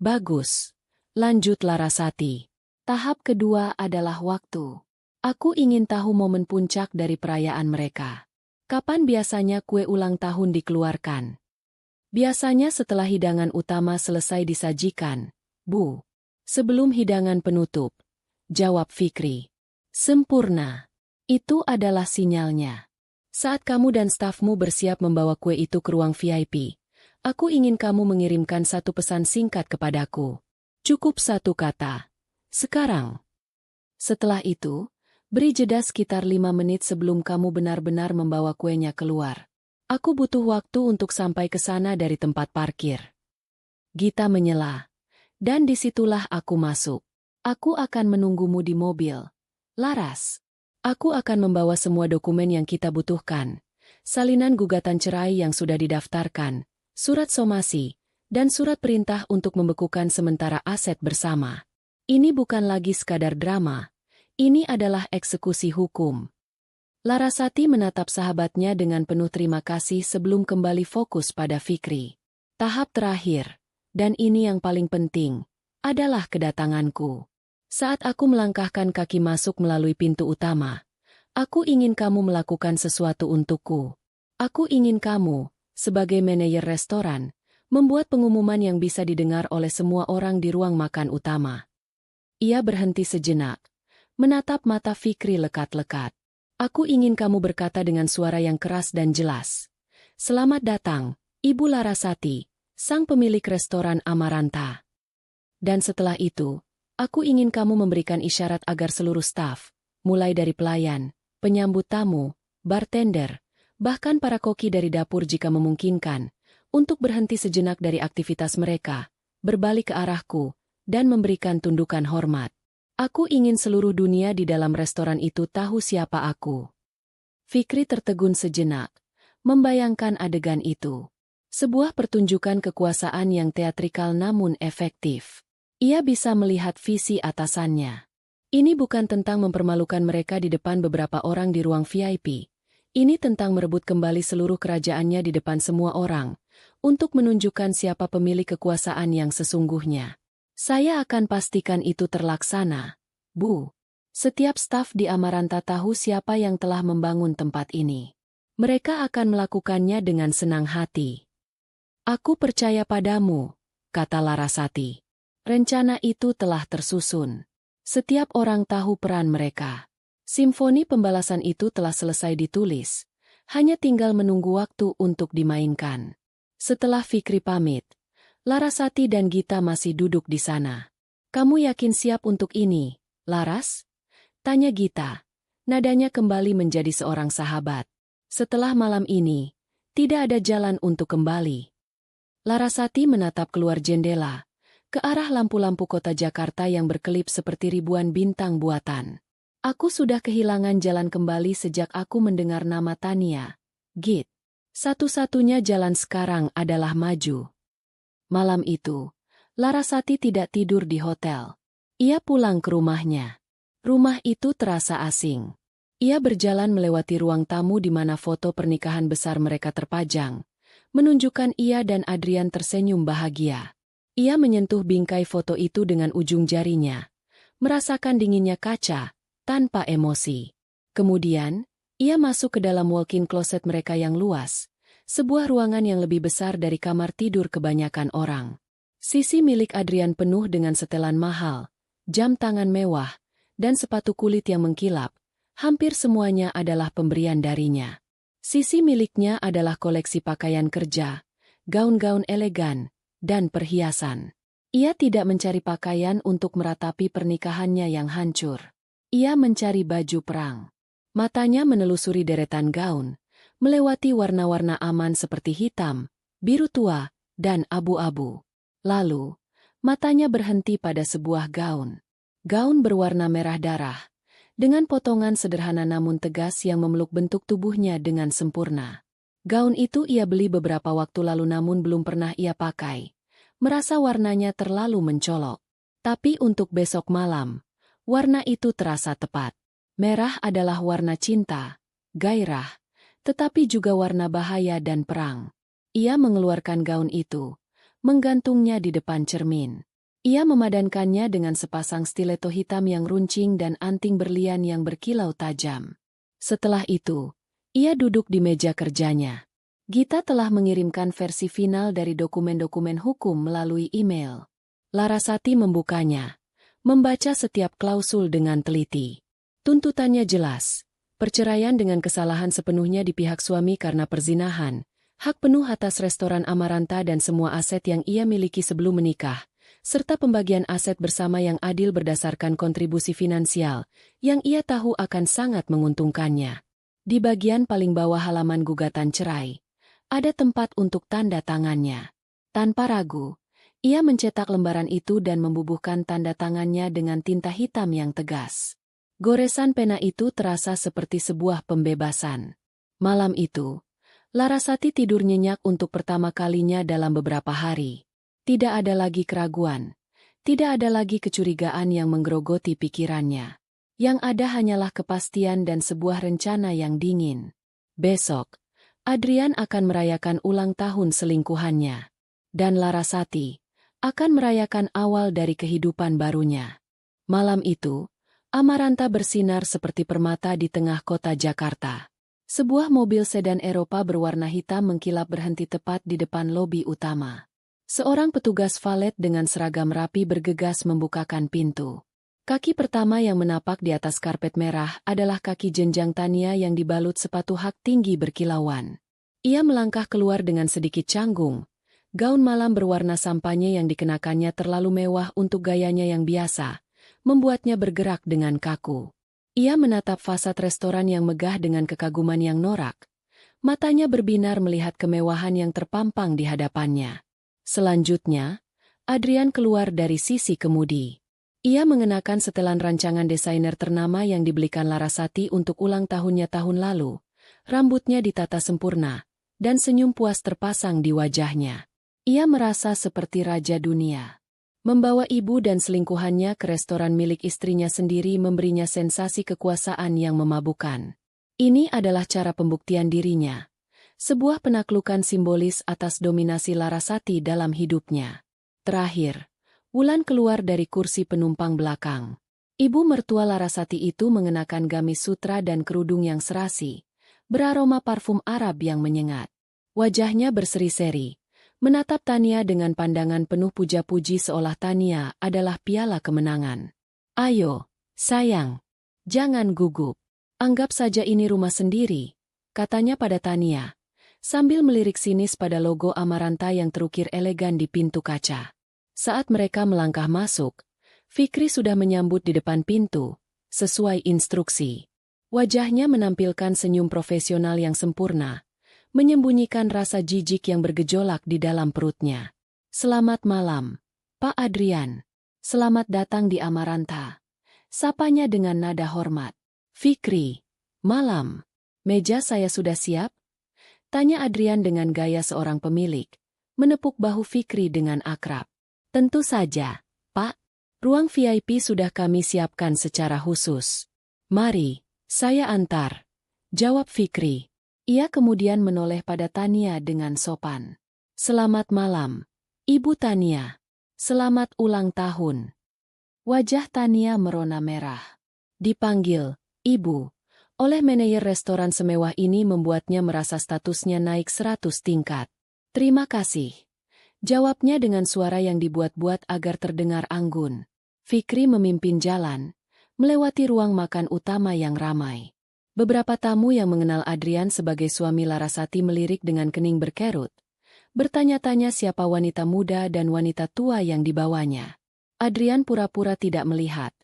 Speaker 1: "Bagus," lanjut Larasati. Tahap kedua adalah waktu. Aku ingin tahu momen puncak dari perayaan mereka. Kapan biasanya kue ulang tahun dikeluarkan? Biasanya setelah hidangan utama selesai disajikan, Bu. Sebelum hidangan penutup, jawab Fikri. Sempurna. Itu adalah sinyalnya. Saat kamu dan stafmu bersiap membawa kue itu ke ruang VIP, aku ingin kamu mengirimkan satu pesan singkat kepadaku. Cukup satu kata. Sekarang. Setelah itu, beri jeda sekitar 5 menit sebelum kamu benar-benar membawa kuenya keluar. Aku butuh waktu untuk sampai ke sana dari tempat parkir. Gita menyela. Dan disitulah aku masuk. Aku akan menunggumu di mobil. Laras. Aku akan membawa semua dokumen yang kita butuhkan. Salinan gugatan cerai yang sudah didaftarkan, surat somasi, dan surat perintah untuk membekukan sementara aset bersama. Ini bukan lagi sekadar drama. Ini adalah eksekusi hukum. Larasati menatap sahabatnya dengan penuh terima kasih sebelum kembali fokus pada Fikri. Tahap terakhir, dan ini yang paling penting, adalah kedatanganku. Saat aku melangkahkan kaki masuk melalui pintu utama, aku ingin kamu melakukan sesuatu untukku. Aku ingin kamu, sebagai manajer restoran, membuat pengumuman yang bisa didengar oleh semua orang di ruang makan utama. Ia berhenti sejenak, menatap mata Fikri lekat-lekat. Aku ingin kamu berkata dengan suara yang keras dan jelas. Selamat datang, Ibu Larasati, sang pemilik restoran Amaranta. Dan setelah itu, aku ingin kamu memberikan isyarat agar seluruh staf, mulai dari pelayan, penyambut tamu, bartender, bahkan para koki dari dapur jika memungkinkan, untuk berhenti sejenak dari aktivitas mereka, berbalik ke arahku, dan memberikan tundukan hormat. Aku ingin seluruh dunia di dalam restoran itu tahu siapa aku. Fikri tertegun sejenak, membayangkan adegan itu. Sebuah pertunjukan kekuasaan yang teatrikal namun efektif. Ia bisa melihat visi atasannya. Ini bukan tentang mempermalukan mereka di depan beberapa orang di ruang VIP. Ini tentang merebut kembali seluruh kerajaannya di depan semua orang, untuk menunjukkan siapa pemilik kekuasaan yang sesungguhnya. Saya akan pastikan itu terlaksana, Bu. Setiap staf di Amaranta tahu siapa yang telah membangun tempat ini. Mereka akan melakukannya dengan senang hati. Aku percaya padamu, kata Larasati. Rencana itu telah tersusun. Setiap orang tahu peran mereka. Simfoni pembalasan itu telah selesai ditulis. Hanya tinggal menunggu waktu untuk dimainkan. Setelah Fikri pamit, Larasati dan Gita masih duduk di sana. Kamu yakin siap untuk ini, Laras? Tanya Gita. Nadanya kembali menjadi seorang sahabat. Setelah malam ini, tidak ada jalan untuk kembali. Larasati menatap keluar jendela, ke arah lampu-lampu kota Jakarta yang berkelip seperti ribuan bintang buatan. Aku sudah kehilangan jalan kembali sejak aku mendengar nama Tania. Git. Satu-satunya jalan sekarang adalah maju. Malam itu, Larasati tidak tidur di hotel. Ia pulang ke rumahnya. Rumah itu terasa asing. Ia berjalan melewati ruang tamu di mana foto pernikahan besar mereka terpajang, menunjukkan ia dan Adrian tersenyum bahagia. Ia menyentuh bingkai foto itu dengan ujung jarinya, merasakan dinginnya kaca, tanpa emosi. Kemudian, ia masuk ke dalam walk-in closet mereka yang luas, sebuah ruangan yang lebih besar dari kamar tidur kebanyakan orang. Sisi milik Adrian penuh dengan setelan mahal, jam tangan mewah, dan sepatu kulit yang mengkilap. Hampir semuanya adalah pemberian darinya. Sisi miliknya adalah koleksi pakaian kerja, gaun-gaun elegan, dan perhiasan. Ia tidak mencari pakaian untuk meratapi pernikahannya yang hancur. Ia mencari baju perang. Matanya menelusuri deretan gaun, melewati warna-warna aman seperti hitam, biru tua, dan abu-abu. Lalu, matanya berhenti pada sebuah gaun. Gaun berwarna merah darah, dengan potongan sederhana namun tegas yang memeluk bentuk tubuhnya dengan sempurna. Gaun itu ia beli beberapa waktu lalu namun belum pernah ia pakai. Merasa warnanya terlalu mencolok. Tapi untuk besok malam, warna itu terasa tepat. Merah adalah warna cinta, gairah, tetapi juga warna bahaya dan perang. Ia mengeluarkan gaun itu, menggantungnya di depan cermin. Ia memadankannya dengan sepasang stiletto hitam yang runcing dan anting berlian yang berkilau tajam. Setelah itu, ia duduk di meja kerjanya. Gita telah mengirimkan versi final dari dokumen-dokumen hukum melalui email. Larasati membukanya, membaca setiap klausul dengan teliti. Tuntutannya jelas. Perceraian dengan kesalahan sepenuhnya di pihak suami karena perzinahan, hak penuh atas restoran Amaranta dan semua aset yang ia miliki sebelum menikah, serta pembagian aset bersama yang adil berdasarkan kontribusi finansial, yang ia tahu akan sangat menguntungkannya. Di bagian paling bawah halaman gugatan cerai, ada tempat untuk tanda tangannya. Tanpa ragu, ia mencetak lembaran itu dan membubuhkan tanda tangannya dengan tinta hitam yang tegas. Goresan pena itu terasa seperti sebuah pembebasan. Malam itu, Larasati tidur nyenyak untuk pertama kalinya dalam beberapa hari. Tidak ada lagi keraguan. Tidak ada lagi kecurigaan yang menggerogoti pikirannya. Yang ada hanyalah kepastian dan sebuah rencana yang dingin. Besok, Adrian akan merayakan ulang tahun selingkuhannya. Dan Larasati akan merayakan awal dari kehidupan barunya. Malam itu, Amaranta bersinar seperti permata di tengah kota Jakarta. Sebuah mobil sedan Eropa berwarna hitam mengkilap berhenti tepat di depan lobi utama. Seorang petugas valet dengan seragam rapi bergegas membukakan pintu. Kaki pertama yang menapak di atas karpet merah adalah kaki jenjang Tania yang dibalut sepatu hak tinggi berkilauan. Ia melangkah keluar dengan sedikit canggung. Gaun malam berwarna sampanye yang dikenakannya terlalu mewah untuk gayanya yang biasa, membuatnya bergerak dengan kaku. Ia menatap fasad restoran yang megah dengan kekaguman yang norak. Matanya berbinar melihat kemewahan yang terpampang di hadapannya. Selanjutnya, Adrian keluar dari sisi kemudi. Ia mengenakan setelan rancangan desainer ternama yang dibelikan Larasati untuk ulang tahunnya tahun lalu. Rambutnya ditata sempurna, dan senyum puas terpasang di wajahnya. Ia merasa seperti raja dunia. Membawa ibu dan selingkuhannya ke restoran milik istrinya sendiri memberinya sensasi kekuasaan yang memabukkan. Ini adalah cara pembuktian dirinya. Sebuah penaklukan simbolis atas dominasi Larasati dalam hidupnya. Terakhir, Wulan keluar dari kursi penumpang belakang. Ibu mertua Larasati itu mengenakan gamis sutra dan kerudung yang serasi, beraroma parfum Arab yang menyengat. Wajahnya berseri-seri, menatap Tania dengan pandangan penuh puja-puji seolah Tania adalah piala kemenangan. "Ayo, sayang, jangan gugup. Anggap saja ini rumah sendiri," katanya pada Tania, sambil melirik sinis pada logo Amaranta yang terukir elegan di pintu kaca. Saat mereka melangkah masuk, Fikri sudah menyambut di depan pintu, sesuai instruksi. Wajahnya menampilkan senyum profesional yang sempurna, menyembunyikan rasa jijik yang bergejolak di dalam perutnya. "Selamat malam, Pak Adrian. Selamat datang di Amaranta," sapanya dengan nada hormat. "Fikri, malam. Meja saya sudah siap?" tanya Adrian dengan gaya seorang pemilik, menepuk bahu Fikri dengan akrab. "Tentu saja, Pak. Ruang VIP sudah kami siapkan secara khusus." "Mari, saya antar," jawab Fikri. Ia kemudian menoleh pada Tania dengan sopan. "Selamat malam, Ibu Tania. Selamat ulang tahun." Wajah Tania merona merah. Dipanggil "Ibu" oleh manajer restoran semewah ini membuatnya merasa statusnya naik 100 tingkat. "Terima kasih," jawabnya dengan suara yang dibuat-buat agar terdengar anggun. Fikri memimpin jalan, melewati ruang makan utama yang ramai. Beberapa tamu yang mengenal Adrian sebagai suami Larasati melirik dengan kening berkerut, bertanya-tanya siapa wanita muda dan wanita tua yang dibawanya. Adrian pura-pura tidak melihat,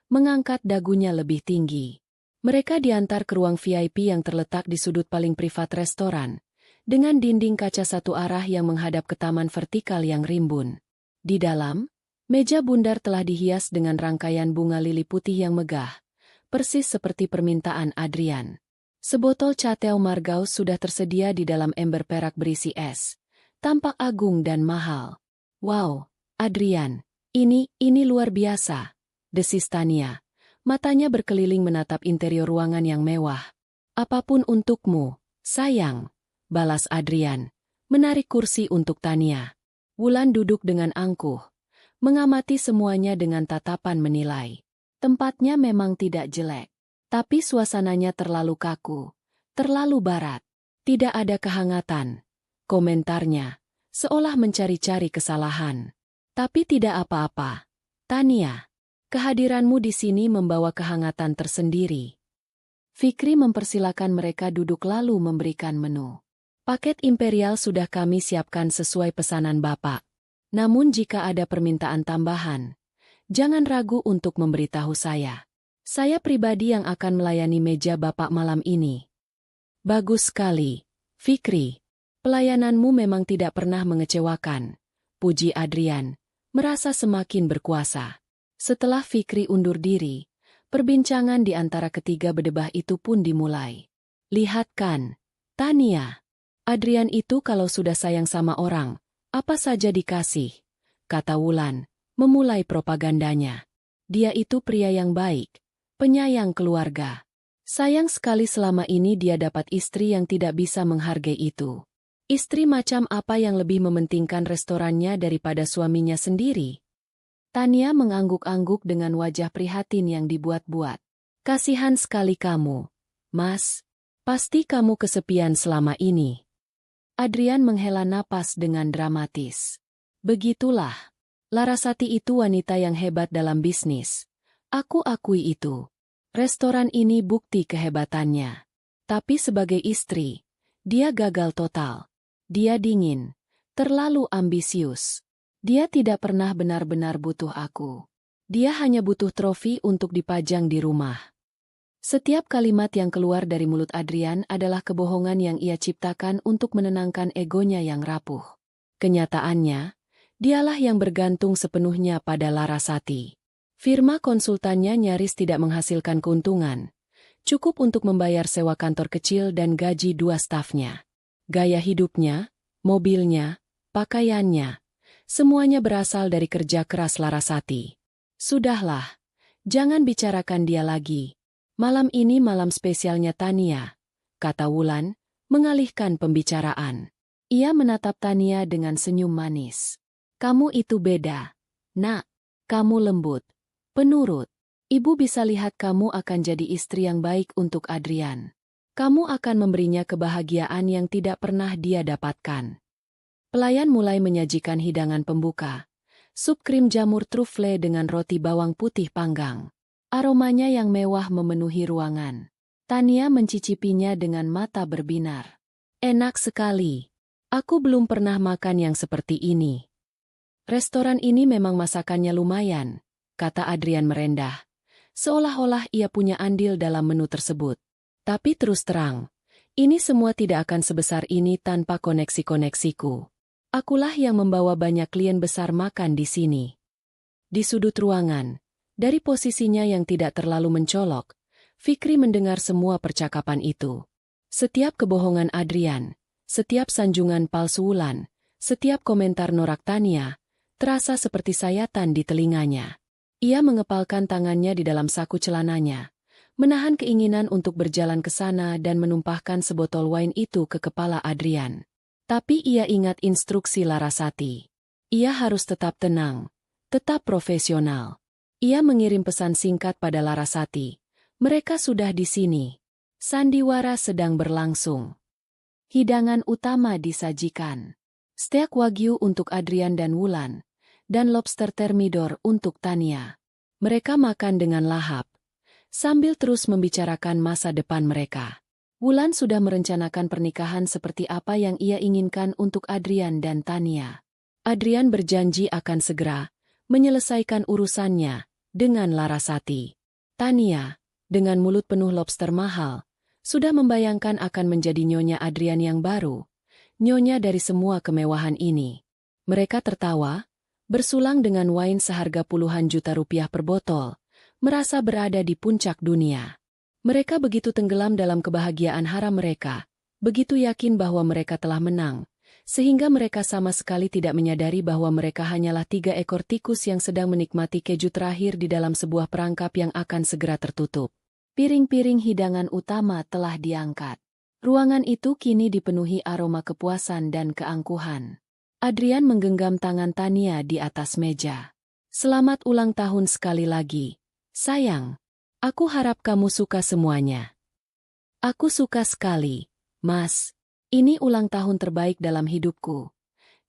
Speaker 1: mengangkat dagunya lebih tinggi. Mereka diantar ke ruang VIP yang terletak di sudut paling privat restoran, dengan dinding kaca satu arah yang menghadap ke taman vertikal yang rimbun. Di dalam, meja bundar telah dihias dengan rangkaian bunga lili putih yang megah, persis seperti permintaan Adrian. Sebotol Chateau Margaux sudah tersedia di dalam ember perak berisi es, tampak agung dan mahal. "Wow, Adrian, ini luar biasa," desis Tania. Matanya berkeliling menatap interior ruangan yang mewah. "Apapun untukmu, sayang," balas Adrian, menarik kursi untuk Tania. Wulan duduk dengan angkuh, mengamati semuanya dengan tatapan menilai. Tempatnya memang tidak jelek, tapi suasananya terlalu kaku, terlalu barat. Tidak ada kehangatan. Komentarnya, seolah mencari-cari kesalahan. Tapi tidak apa-apa. Tania, kehadiranmu di sini membawa kehangatan tersendiri. Fikri mempersilakan mereka duduk lalu memberikan menu. Paket imperial sudah kami siapkan sesuai pesanan Bapak. Namun jika ada permintaan tambahan, jangan ragu untuk memberitahu saya. Saya pribadi yang akan melayani meja Bapak malam ini. Bagus sekali, Fikri. Pelayananmu memang tidak pernah mengecewakan. Puji Adrian, merasa semakin berkuasa. Setelah Fikri undur diri, perbincangan di antara ketiga bedebah itu pun dimulai. Lihat kan, Tania. Adrian itu kalau sudah sayang sama orang, apa saja dikasih, kata Wulan, memulai propagandanya. Dia itu pria yang baik, penyayang keluarga. Sayang sekali selama ini dia dapat istri yang tidak bisa menghargai itu. Istri macam apa yang lebih mementingkan restorannya daripada suaminya sendiri? Tania mengangguk-angguk dengan wajah prihatin yang dibuat-buat. Kasihan sekali kamu, Mas. Pasti kamu kesepian selama ini. Adrian menghela napas dengan dramatis. Begitulah. Larasati itu wanita yang hebat dalam bisnis. Aku akui itu. Restoran ini bukti kehebatannya. Tapi sebagai istri, dia gagal total. Dia dingin, terlalu ambisius. Dia tidak pernah benar-benar butuh aku. Dia hanya butuh trofi untuk dipajang di rumah. Setiap kalimat yang keluar dari mulut Adrian adalah kebohongan yang ia ciptakan untuk menenangkan egonya yang rapuh. Kenyataannya, dialah yang bergantung sepenuhnya pada Larasati. Firma konsultannya nyaris tidak menghasilkan keuntungan. Cukup untuk membayar sewa kantor kecil dan gaji 2 stafnya. Gaya hidupnya, mobilnya, pakaiannya, semuanya berasal dari kerja keras Larasati. Sudahlah, jangan bicarakan dia lagi. Malam ini malam spesialnya Tania, kata Wulan, mengalihkan pembicaraan. Ia menatap Tania dengan senyum manis. Kamu itu beda. Nak, kamu lembut, penurut. Ibu bisa lihat kamu akan jadi istri yang baik untuk Adrian. Kamu akan memberinya kebahagiaan yang tidak pernah dia dapatkan. Pelayan mulai menyajikan hidangan pembuka. Sup krim jamur trufle dengan roti bawang putih panggang. Aromanya yang mewah memenuhi ruangan. Tania mencicipinya dengan mata berbinar. Enak sekali. Aku belum pernah makan yang seperti ini. Restoran ini memang masakannya lumayan, kata Adrian merendah. Seolah-olah ia punya andil dalam menu tersebut. Tapi terus terang, ini semua tidak akan sebesar ini tanpa koneksi-koneksiku. Akulah yang membawa banyak klien besar makan di sini. Di sudut ruangan, dari posisinya yang tidak terlalu mencolok, Fikri mendengar semua percakapan itu. Setiap kebohongan Adrian, setiap sanjungan palsu Wulan, setiap komentar norak Tania, terasa seperti sayatan di telinganya. Ia mengepalkan tangannya di dalam saku celananya, menahan keinginan untuk berjalan ke sana dan menumpahkan sebotol wine itu ke kepala Adrian. Tapi ia ingat instruksi Larasati. Ia harus tetap tenang, tetap profesional. Ia mengirim pesan singkat pada Larasati. Mereka sudah di sini. Sandiwara sedang berlangsung. Hidangan utama disajikan. Steak wagyu untuk Adrian dan Wulan, dan lobster thermidor untuk Tania. Mereka makan dengan lahap, sambil terus membicarakan masa depan mereka. Wulan sudah merencanakan pernikahan seperti apa yang ia inginkan untuk Adrian dan Tania. Adrian berjanji akan segera menyelesaikan urusannya dengan Larasati. Tania, dengan mulut penuh lobster mahal, sudah membayangkan akan menjadi nyonya Adrian yang baru, nyonya dari semua kemewahan ini. Mereka tertawa, bersulang dengan wine seharga puluhan juta rupiah per botol, merasa berada di puncak dunia. Mereka begitu tenggelam dalam kebahagiaan haram mereka, begitu yakin bahwa mereka telah menang, sehingga mereka sama sekali tidak menyadari bahwa mereka hanyalah 3 ekor tikus yang sedang menikmati keju terakhir di dalam sebuah perangkap yang akan segera tertutup. Piring-piring hidangan utama telah diangkat. Ruangan itu kini dipenuhi aroma kepuasan dan keangkuhan. Adrian menggenggam tangan Tania di atas meja. Selamat ulang tahun sekali lagi, sayang. Aku harap kamu suka semuanya. Aku suka sekali, Mas. Ini ulang tahun terbaik dalam hidupku,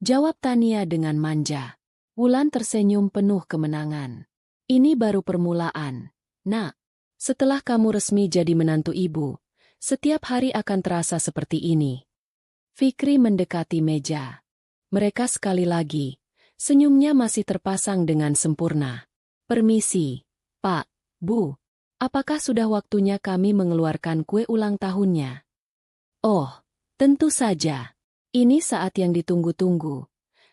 Speaker 1: jawab Tania dengan manja. Wulan tersenyum penuh kemenangan. Ini baru permulaan, Nak. Setelah kamu resmi jadi menantu ibu, setiap hari akan terasa seperti ini. Fikri mendekati meja. Mereka sekali lagi, senyumnya masih terpasang dengan sempurna. Permisi, Pak, Bu. Apakah sudah waktunya kami mengeluarkan kue ulang tahunnya? Oh, tentu saja. Ini saat yang ditunggu-tunggu.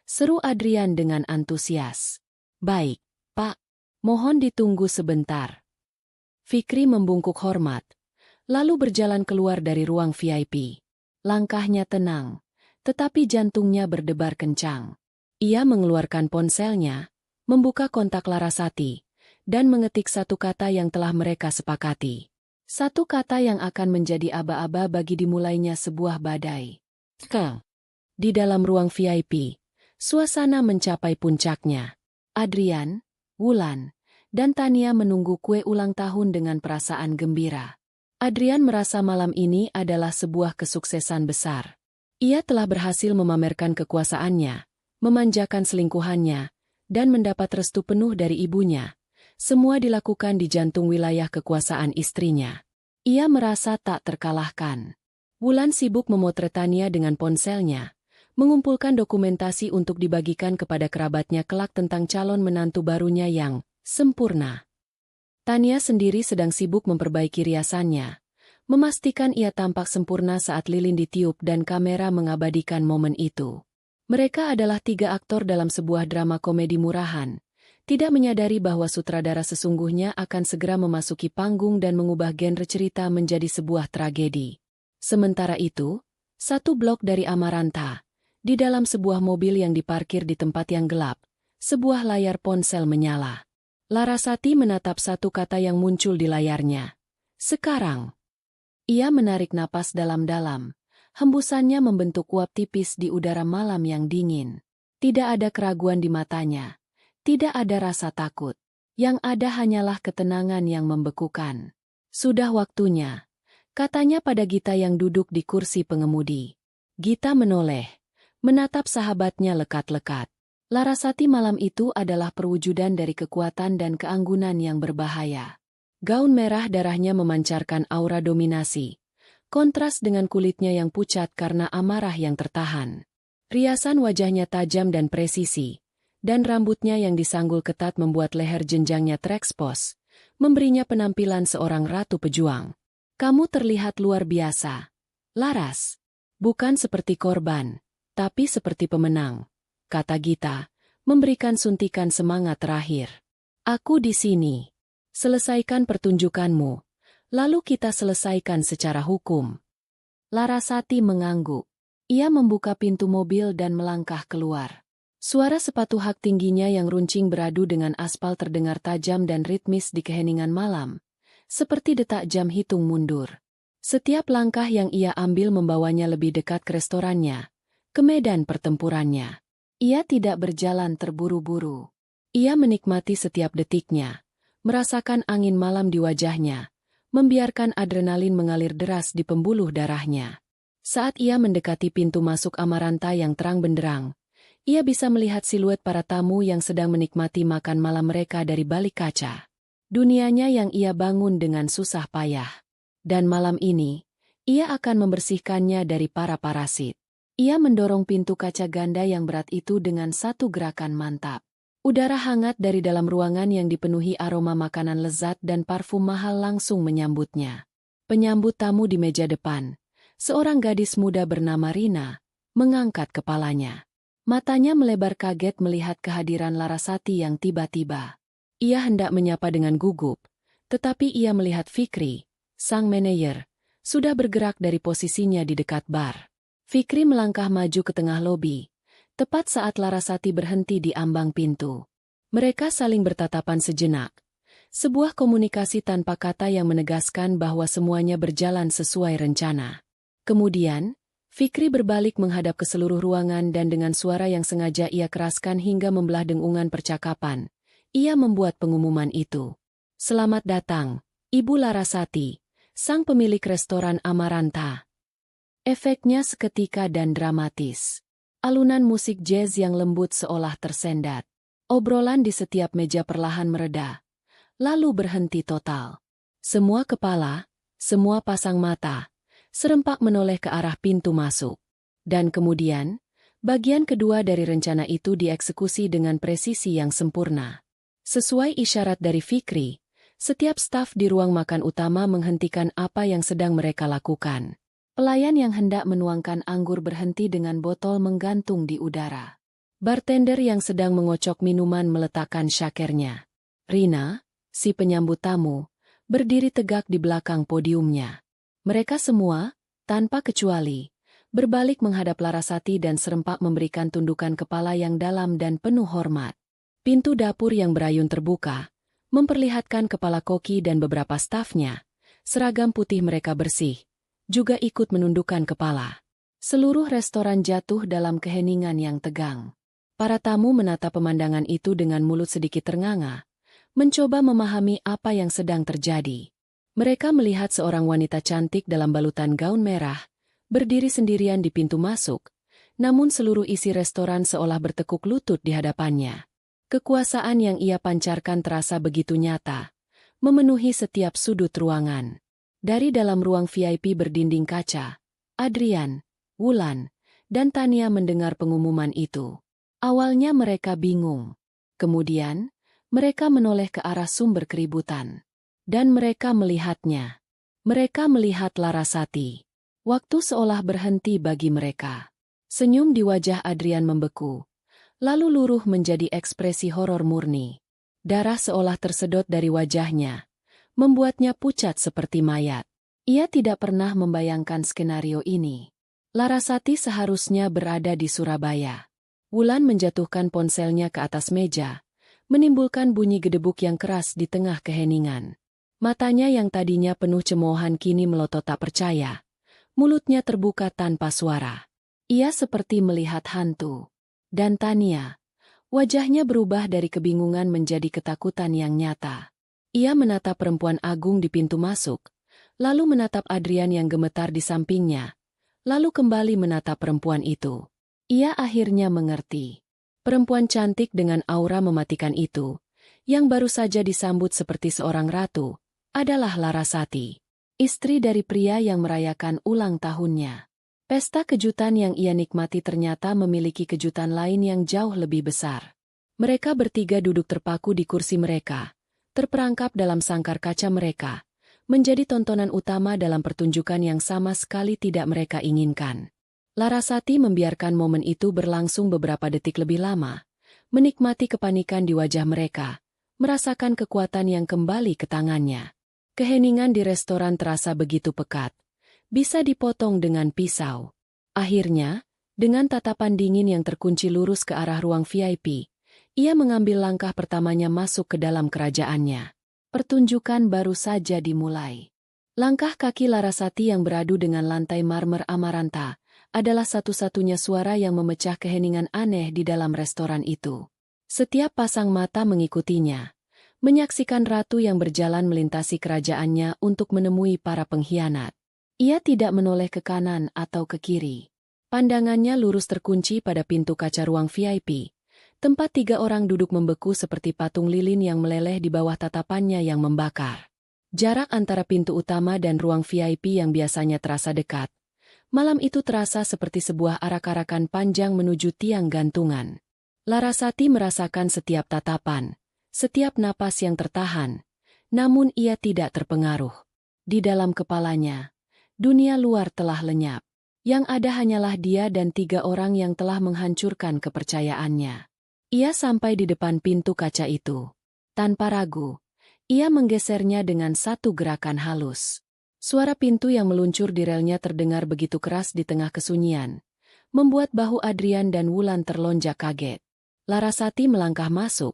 Speaker 1: Seru Adrian dengan antusias. Baik, Pak. Mohon ditunggu sebentar. Fikri membungkuk hormat, lalu berjalan keluar dari ruang VIP. Langkahnya tenang, tetapi jantungnya berdebar kencang. Ia mengeluarkan ponselnya, membuka kontak Larasati, dan mengetik satu kata yang telah mereka sepakati. Satu kata yang akan menjadi aba-aba bagi dimulainya sebuah badai. Di dalam ruang VIP, suasana mencapai puncaknya. Adrian, Wulan, dan Tania menunggu kue ulang tahun dengan perasaan gembira. Adrian merasa malam ini adalah sebuah kesuksesan besar. Ia telah berhasil memamerkan kekuasaannya, memanjakan selingkuhannya, dan mendapat restu penuh dari ibunya. Semua dilakukan di jantung wilayah kekuasaan istrinya. Ia merasa tak terkalahkan. Wulan sibuk memotret Tania dengan ponselnya, mengumpulkan dokumentasi untuk dibagikan kepada kerabatnya kelak tentang calon menantu barunya yang sempurna. Tania sendiri sedang sibuk memperbaiki riasannya, memastikan ia tampak sempurna saat lilin ditiup dan kamera mengabadikan momen itu. Mereka adalah 3 aktor dalam sebuah drama komedi murahan, tidak menyadari bahwa sutradara sesungguhnya akan segera memasuki panggung dan mengubah genre cerita menjadi sebuah tragedi. Sementara itu, satu blok dari Amaranta, di dalam sebuah mobil yang diparkir di tempat yang gelap, sebuah layar ponsel menyala. Larasati menatap satu kata yang muncul di layarnya. Sekarang. Ia menarik napas dalam-dalam. Hembusannya membentuk uap tipis di udara malam yang dingin. Tidak ada keraguan di matanya. Tidak ada rasa takut. Yang ada hanyalah ketenangan yang membekukan. Sudah waktunya, katanya pada Gita yang duduk di kursi pengemudi. Gita menoleh, menatap sahabatnya lekat-lekat. Larasati malam itu adalah perwujudan dari kekuatan dan keanggunan yang berbahaya. Gaun merah darahnya memancarkan aura dominasi, kontras dengan kulitnya yang pucat karena amarah yang tertahan. Riasan wajahnya tajam dan presisi, dan rambutnya yang disanggul ketat membuat leher jenjangnya terekspos, memberinya penampilan seorang ratu pejuang. Kamu terlihat luar biasa, Laras. Bukan seperti korban, tapi seperti pemenang, kata Gita, memberikan suntikan semangat terakhir. Aku di sini. Selesaikan pertunjukanmu, lalu kita selesaikan secara hukum. Larasati mengangguk. Ia membuka pintu mobil dan melangkah keluar. Suara sepatu hak tingginya yang runcing beradu dengan aspal terdengar tajam dan ritmis di keheningan malam, seperti detak jam hitung mundur. Setiap langkah yang ia ambil membawanya lebih dekat ke restorannya, ke medan pertempurannya. Ia tidak berjalan terburu-buru. Ia menikmati setiap detiknya, merasakan angin malam di wajahnya, membiarkan adrenalin mengalir deras di pembuluh darahnya. Saat ia mendekati pintu masuk Amaranta yang terang benderang, ia bisa melihat siluet para tamu yang sedang menikmati makan malam mereka dari balik kaca. Dunianya yang ia bangun dengan susah payah. Dan malam ini, ia akan membersihkannya dari para parasit. Ia mendorong pintu kaca ganda yang berat itu dengan satu gerakan mantap. Udara hangat dari dalam ruangan yang dipenuhi aroma makanan lezat dan parfum mahal langsung menyambutnya. Penyambut tamu di meja depan, seorang gadis muda bernama Rina, mengangkat kepalanya. Matanya melebar kaget melihat kehadiran Larasati yang tiba-tiba. Ia hendak menyapa dengan gugup, tetapi ia melihat Fikri, sang manajer, sudah bergerak dari posisinya di dekat bar. Fikri melangkah maju ke tengah lobi, tepat saat Larasati berhenti di ambang pintu. Mereka saling bertatapan sejenak. Sebuah komunikasi tanpa kata yang menegaskan bahwa semuanya berjalan sesuai rencana. Kemudian, Fikri berbalik menghadap ke seluruh ruangan dan dengan suara yang sengaja ia keraskan hingga membelah dengungan percakapan, ia membuat pengumuman itu. "Selamat datang, Ibu Larasati, sang pemilik restoran Amaranta." Efeknya seketika dan dramatis. Alunan musik jazz yang lembut seolah tersendat. Obrolan di setiap meja perlahan mereda, lalu berhenti total. Semua kepala, semua pasang mata, serempak menoleh ke arah pintu masuk. Dan kemudian, bagian kedua dari rencana itu dieksekusi dengan presisi yang sempurna. Sesuai isyarat dari Fikri, setiap staf di ruang makan utama menghentikan apa yang sedang mereka lakukan. Pelayan yang hendak menuangkan anggur berhenti dengan botol menggantung di udara. Bartender yang sedang mengocok minuman meletakkan shakernya. Rina, si penyambut tamu, berdiri tegak di belakang podiumnya. Mereka semua, tanpa kecuali, berbalik menghadap Larasati dan serempak memberikan tundukan kepala yang dalam dan penuh hormat. Pintu dapur yang berayun terbuka, memperlihatkan kepala koki dan beberapa stafnya. Seragam putih mereka bersih, juga ikut menundukkan kepala. Seluruh restoran jatuh dalam keheningan yang tegang. Para tamu menatap pemandangan itu dengan mulut sedikit ternganga, mencoba memahami apa yang sedang terjadi. Mereka melihat seorang wanita cantik dalam balutan gaun merah, berdiri sendirian di pintu masuk, namun seluruh isi restoran seolah bertekuk lutut di hadapannya. Kekuasaan yang ia pancarkan terasa begitu nyata, memenuhi setiap sudut ruangan. Dari dalam ruang VIP berdinding kaca, Adrian, Wulan, dan Tania mendengar pengumuman itu. Awalnya mereka bingung. Kemudian, mereka menoleh ke arah sumber keributan. Dan mereka melihatnya. Mereka melihat Larasati. Waktu seolah berhenti bagi mereka. Senyum di wajah Adrian membeku, lalu luruh menjadi ekspresi horor murni. Darah seolah tersedot dari wajahnya, membuatnya pucat seperti mayat. Ia tidak pernah membayangkan skenario ini. Larasati seharusnya berada di Surabaya. Wulan menjatuhkan ponselnya ke atas meja, menimbulkan bunyi gedebuk yang keras di tengah keheningan. Matanya yang tadinya penuh cemoohan kini melotot tak percaya. Mulutnya terbuka tanpa suara. Ia seperti melihat hantu. Dan Tania, wajahnya berubah dari kebingungan menjadi ketakutan yang nyata. Ia menatap perempuan agung di pintu masuk, lalu menatap Adrian yang gemetar di sampingnya, lalu kembali menatap perempuan itu. Ia akhirnya mengerti. Perempuan cantik dengan aura mematikan itu, yang baru saja disambut seperti seorang ratu, adalah Larasati. Istri dari pria yang merayakan ulang tahunnya. Pesta kejutan yang ia nikmati ternyata memiliki kejutan lain yang jauh lebih besar. Mereka bertiga duduk terpaku di kursi mereka, terperangkap dalam sangkar kaca mereka, menjadi tontonan utama dalam pertunjukan yang sama sekali tidak mereka inginkan. Larasati membiarkan momen itu berlangsung beberapa detik lebih lama, menikmati kepanikan di wajah mereka, merasakan kekuatan yang kembali ke tangannya. Keheningan di restoran terasa begitu pekat, bisa dipotong dengan pisau. Akhirnya, dengan tatapan dingin yang terkunci lurus ke arah ruang VIP, ia mengambil langkah pertamanya masuk ke dalam kerajaannya. Pertunjukan baru saja dimulai. Langkah kaki Larasati yang beradu dengan lantai marmer Amaranta adalah satu-satunya suara yang memecah keheningan aneh di dalam restoran itu. Setiap pasang mata mengikutinya, menyaksikan ratu yang berjalan melintasi kerajaannya untuk menemui para pengkhianat. Ia tidak menoleh ke kanan atau ke kiri. Pandangannya lurus terkunci pada pintu kaca ruang VIP, tempat 3 orang duduk membeku seperti patung lilin yang meleleh di bawah tatapannya yang membakar. Jarak antara pintu utama dan ruang VIP yang biasanya terasa dekat, malam itu terasa seperti sebuah arak-arakan panjang menuju tiang gantungan. Larasati merasakan setiap tatapan, setiap napas yang tertahan, namun ia tidak terpengaruh. Di dalam kepalanya, dunia luar telah lenyap. Yang ada hanyalah dia dan 3 orang yang telah menghancurkan kepercayaannya. Ia sampai di depan pintu kaca itu. Tanpa ragu, ia menggesernya dengan satu gerakan halus. Suara pintu yang meluncur di relnya terdengar begitu keras di tengah kesunyian, membuat bahu Adrian dan Wulan terlonjak kaget. Larasati melangkah masuk,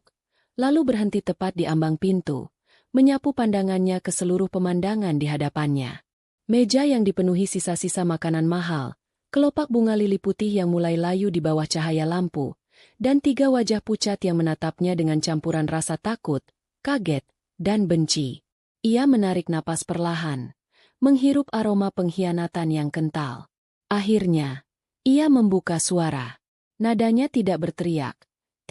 Speaker 1: lalu berhenti tepat di ambang pintu, menyapu pandangannya ke seluruh pemandangan di hadapannya. Meja yang dipenuhi sisa-sisa makanan mahal, kelopak bunga lili putih yang mulai layu di bawah cahaya lampu, dan 3 wajah pucat yang menatapnya dengan campuran rasa takut, kaget, dan benci. Ia menarik napas perlahan, menghirup aroma pengkhianatan yang kental. Akhirnya, ia membuka suara. Nadanya tidak berteriak,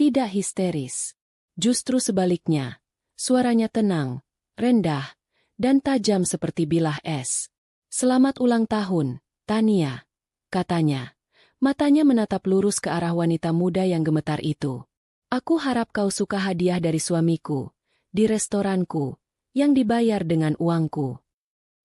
Speaker 1: tidak histeris. Justru sebaliknya, suaranya tenang, rendah, dan tajam seperti bilah es. "Selamat ulang tahun, Tania," katanya. Matanya menatap lurus ke arah wanita muda yang gemetar itu. "Aku harap kau suka hadiah dari suamiku, di restoranku, yang dibayar dengan uangku."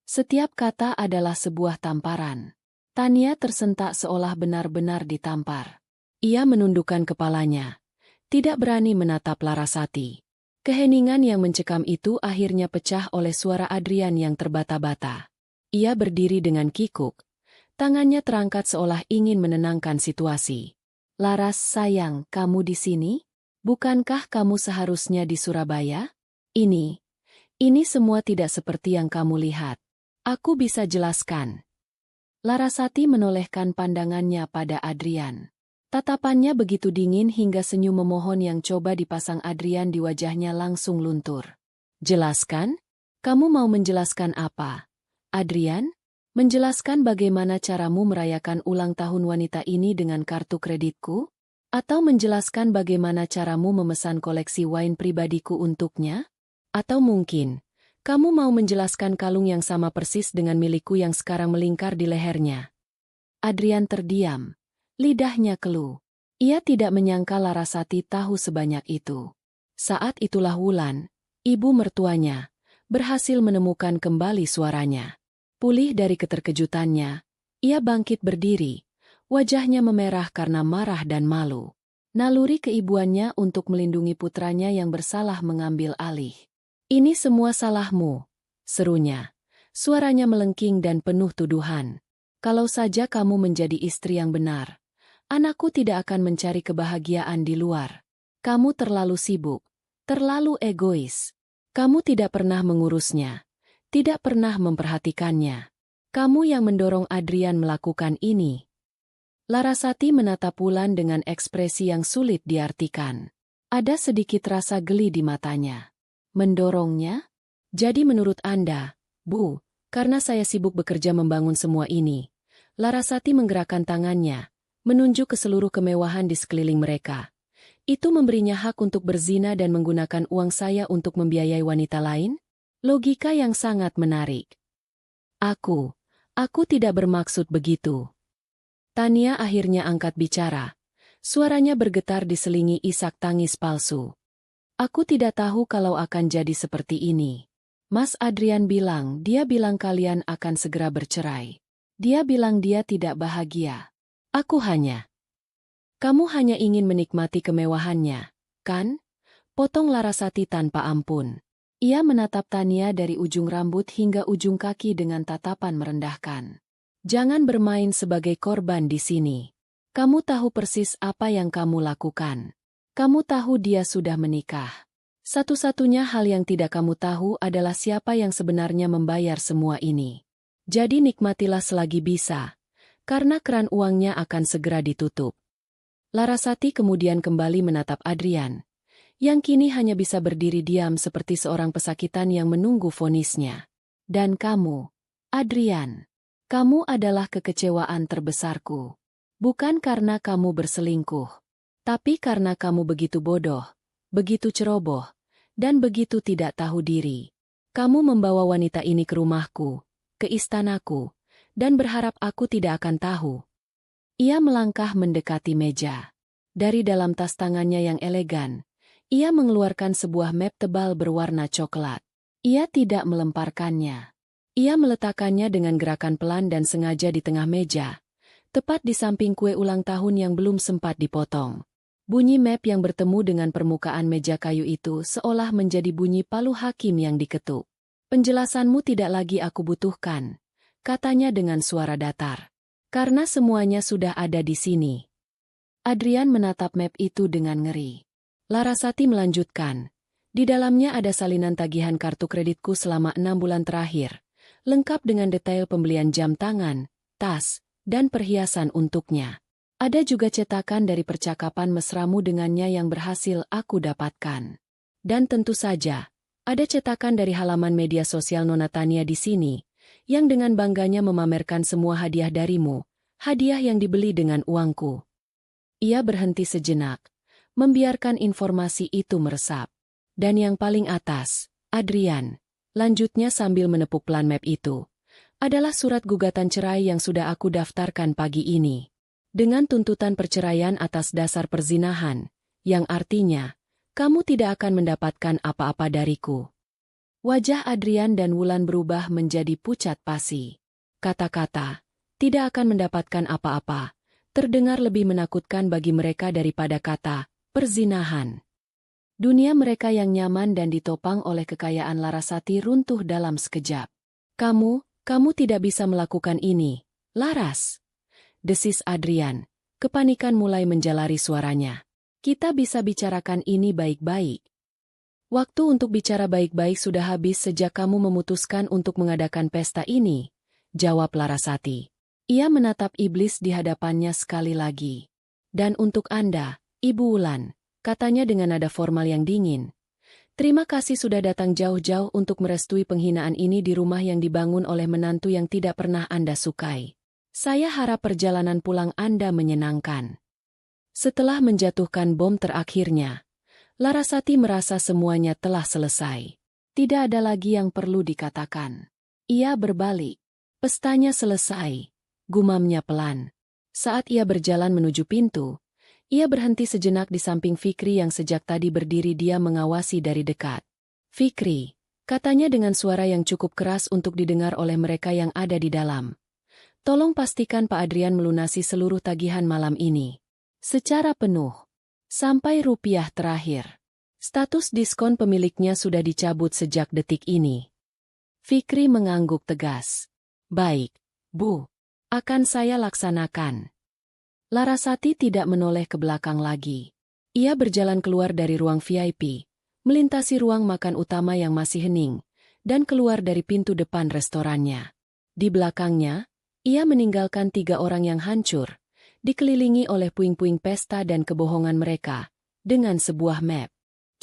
Speaker 1: Setiap kata adalah sebuah tamparan. Tania tersentak seolah benar-benar ditampar. Ia menundukkan kepalanya, tidak berani menatap Larasati. Keheningan yang mencekam itu akhirnya pecah oleh suara Adrian yang terbata-bata. Ia berdiri dengan kikuk, tangannya terangkat seolah ingin menenangkan situasi. "Laras, sayang, kamu di sini? Bukankah kamu seharusnya di Surabaya? Ini semua tidak seperti yang kamu lihat. Aku bisa jelaskan." Larasati menolehkan pandangannya pada Adrian. Tatapannya begitu dingin hingga senyum memohon yang coba dipasang Adrian di wajahnya langsung luntur. "Jelaskan? Kamu mau menjelaskan apa, Adrian? Menjelaskan bagaimana caramu merayakan ulang tahun wanita ini dengan kartu kreditku? Atau menjelaskan bagaimana caramu memesan koleksi wine pribadiku untuknya? Atau mungkin kamu mau menjelaskan kalung yang sama persis dengan milikku yang sekarang melingkar di lehernya?" Adrian terdiam, lidahnya keluh. Ia tidak menyangka Larasati tahu sebanyak itu. Saat itulah Wulan, ibu mertuanya, berhasil menemukan kembali suaranya. Pulih dari keterkejutannya, ia bangkit berdiri, wajahnya memerah karena marah dan malu. Naluri keibuannya untuk melindungi putranya yang bersalah mengambil alih. "Ini semua salahmu," serunya. Suaranya melengking dan penuh tuduhan. "Kalau saja kamu menjadi istri yang benar, anakku tidak akan mencari kebahagiaan di luar. Kamu terlalu sibuk, terlalu egois. Kamu tidak pernah mengurusnya, tidak pernah memperhatikannya. Kamu yang mendorong Adrian melakukan ini." Larasati menatap Wulan dengan ekspresi yang sulit diartikan. Ada sedikit rasa geli di matanya. "Mendorongnya? Jadi menurut Anda, Bu, karena saya sibuk bekerja membangun semua ini." Larasati menggerakkan tangannya, menunjuk ke seluruh kemewahan di sekeliling mereka. "Itu memberinya hak untuk berzina dan menggunakan uang saya untuk membiayai wanita lain? Logika yang sangat menarik." Aku tidak bermaksud begitu." Tania akhirnya angkat bicara. Suaranya bergetar diselingi isak tangis palsu. "Aku tidak tahu kalau akan jadi seperti ini. Mas Adrian bilang, dia bilang kalian akan segera bercerai. Dia bilang dia tidak bahagia. Kamu hanya ingin menikmati kemewahannya, kan?" Potong Larasati tanpa ampun. Ia menatap Tania dari ujung rambut hingga ujung kaki dengan tatapan merendahkan. "Jangan bermain sebagai korban di sini. Kamu tahu persis apa yang kamu lakukan. Kamu tahu dia sudah menikah. Satu-satunya hal yang tidak kamu tahu adalah siapa yang sebenarnya membayar semua ini. Jadi nikmatilah selagi bisa, karena keran uangnya akan segera ditutup." Larasati kemudian kembali menatap Adrian, yang kini hanya bisa berdiri diam seperti seorang pesakitan yang menunggu vonisnya. "Dan kamu, Adrian, kamu adalah kekecewaan terbesarku. Bukan karena kamu berselingkuh, tapi karena kamu begitu bodoh, begitu ceroboh, dan begitu tidak tahu diri. Kamu membawa wanita ini ke rumahku, ke istanaku, dan berharap aku tidak akan tahu." Ia melangkah mendekati meja. Dari dalam tas tangannya yang elegan, ia mengeluarkan sebuah map tebal berwarna coklat. Ia tidak melemparkannya. Ia meletakkannya dengan gerakan pelan dan sengaja di tengah meja, tepat di samping kue ulang tahun yang belum sempat dipotong. Bunyi map yang bertemu dengan permukaan meja kayu itu seolah menjadi bunyi palu hakim yang diketuk. "Penjelasanmu tidak lagi aku butuhkan," katanya dengan suara datar. "Karena semuanya sudah ada di sini." Adrian menatap map itu dengan ngeri. Larasati melanjutkan, "Di dalamnya ada salinan tagihan kartu kreditku selama 6 bulan terakhir, lengkap dengan detail pembelian jam tangan, tas, dan perhiasan untuknya. Ada juga cetakan dari percakapan mesramu dengannya yang berhasil aku dapatkan. Dan tentu saja, ada cetakan dari halaman media sosial Nona Tania di sini, yang dengan bangganya memamerkan semua hadiah darimu, hadiah yang dibeli dengan uangku. Ia berhenti sejenak, membiarkan informasi itu meresap. Dan yang paling atas, Adrian, lanjutnya sambil menepuk plan map itu, adalah surat gugatan cerai yang sudah aku daftarkan pagi ini. Dengan tuntutan perceraian atas dasar perzinahan, yang artinya, kamu tidak akan mendapatkan apa-apa dariku. Wajah Adrian dan Wulan berubah menjadi pucat pasi. Kata-kata, tidak akan mendapatkan apa-apa, terdengar lebih menakutkan bagi mereka daripada kata, perzinahan. Dunia mereka yang nyaman dan ditopang oleh kekayaan Larasati runtuh dalam sekejap. Kamu tidak bisa melakukan ini, Laras. Desis Adrian. Kepanikan mulai menjalari suaranya. Kita bisa bicarakan ini baik-baik. Waktu untuk bicara baik-baik sudah habis sejak kamu memutuskan untuk mengadakan pesta ini, jawab Larasati. Ia menatap iblis di hadapannya sekali lagi. Dan untuk Anda, Ibu Wulan, katanya dengan nada formal yang dingin. Terima kasih sudah datang jauh-jauh untuk merestui penghinaan ini di rumah yang dibangun oleh menantu yang tidak pernah Anda sukai. Saya harap perjalanan pulang Anda menyenangkan. Setelah menjatuhkan bom terakhirnya, Larasati merasa semuanya telah selesai. Tidak ada lagi yang perlu dikatakan. Ia berbalik. Pestanya selesai, gumamnya pelan. Saat ia berjalan menuju pintu, ia berhenti sejenak di samping Fikri yang sejak tadi berdiri dia mengawasi dari dekat. Fikri, katanya dengan suara yang cukup keras untuk didengar oleh mereka yang ada di dalam. Tolong pastikan Pak Adrian melunasi seluruh tagihan malam ini. Secara penuh. Sampai rupiah terakhir. Status diskon pemiliknya sudah dicabut sejak detik ini. Fikri mengangguk tegas. Baik, Bu. Akan saya laksanakan. Larasati tidak menoleh ke belakang lagi. Ia berjalan keluar dari ruang VIP, melintasi ruang makan utama yang masih hening, dan keluar dari pintu depan restorannya. Di belakangnya, ia meninggalkan 3 orang yang hancur, dikelilingi oleh puing-puing pesta dan kebohongan mereka, dengan sebuah map.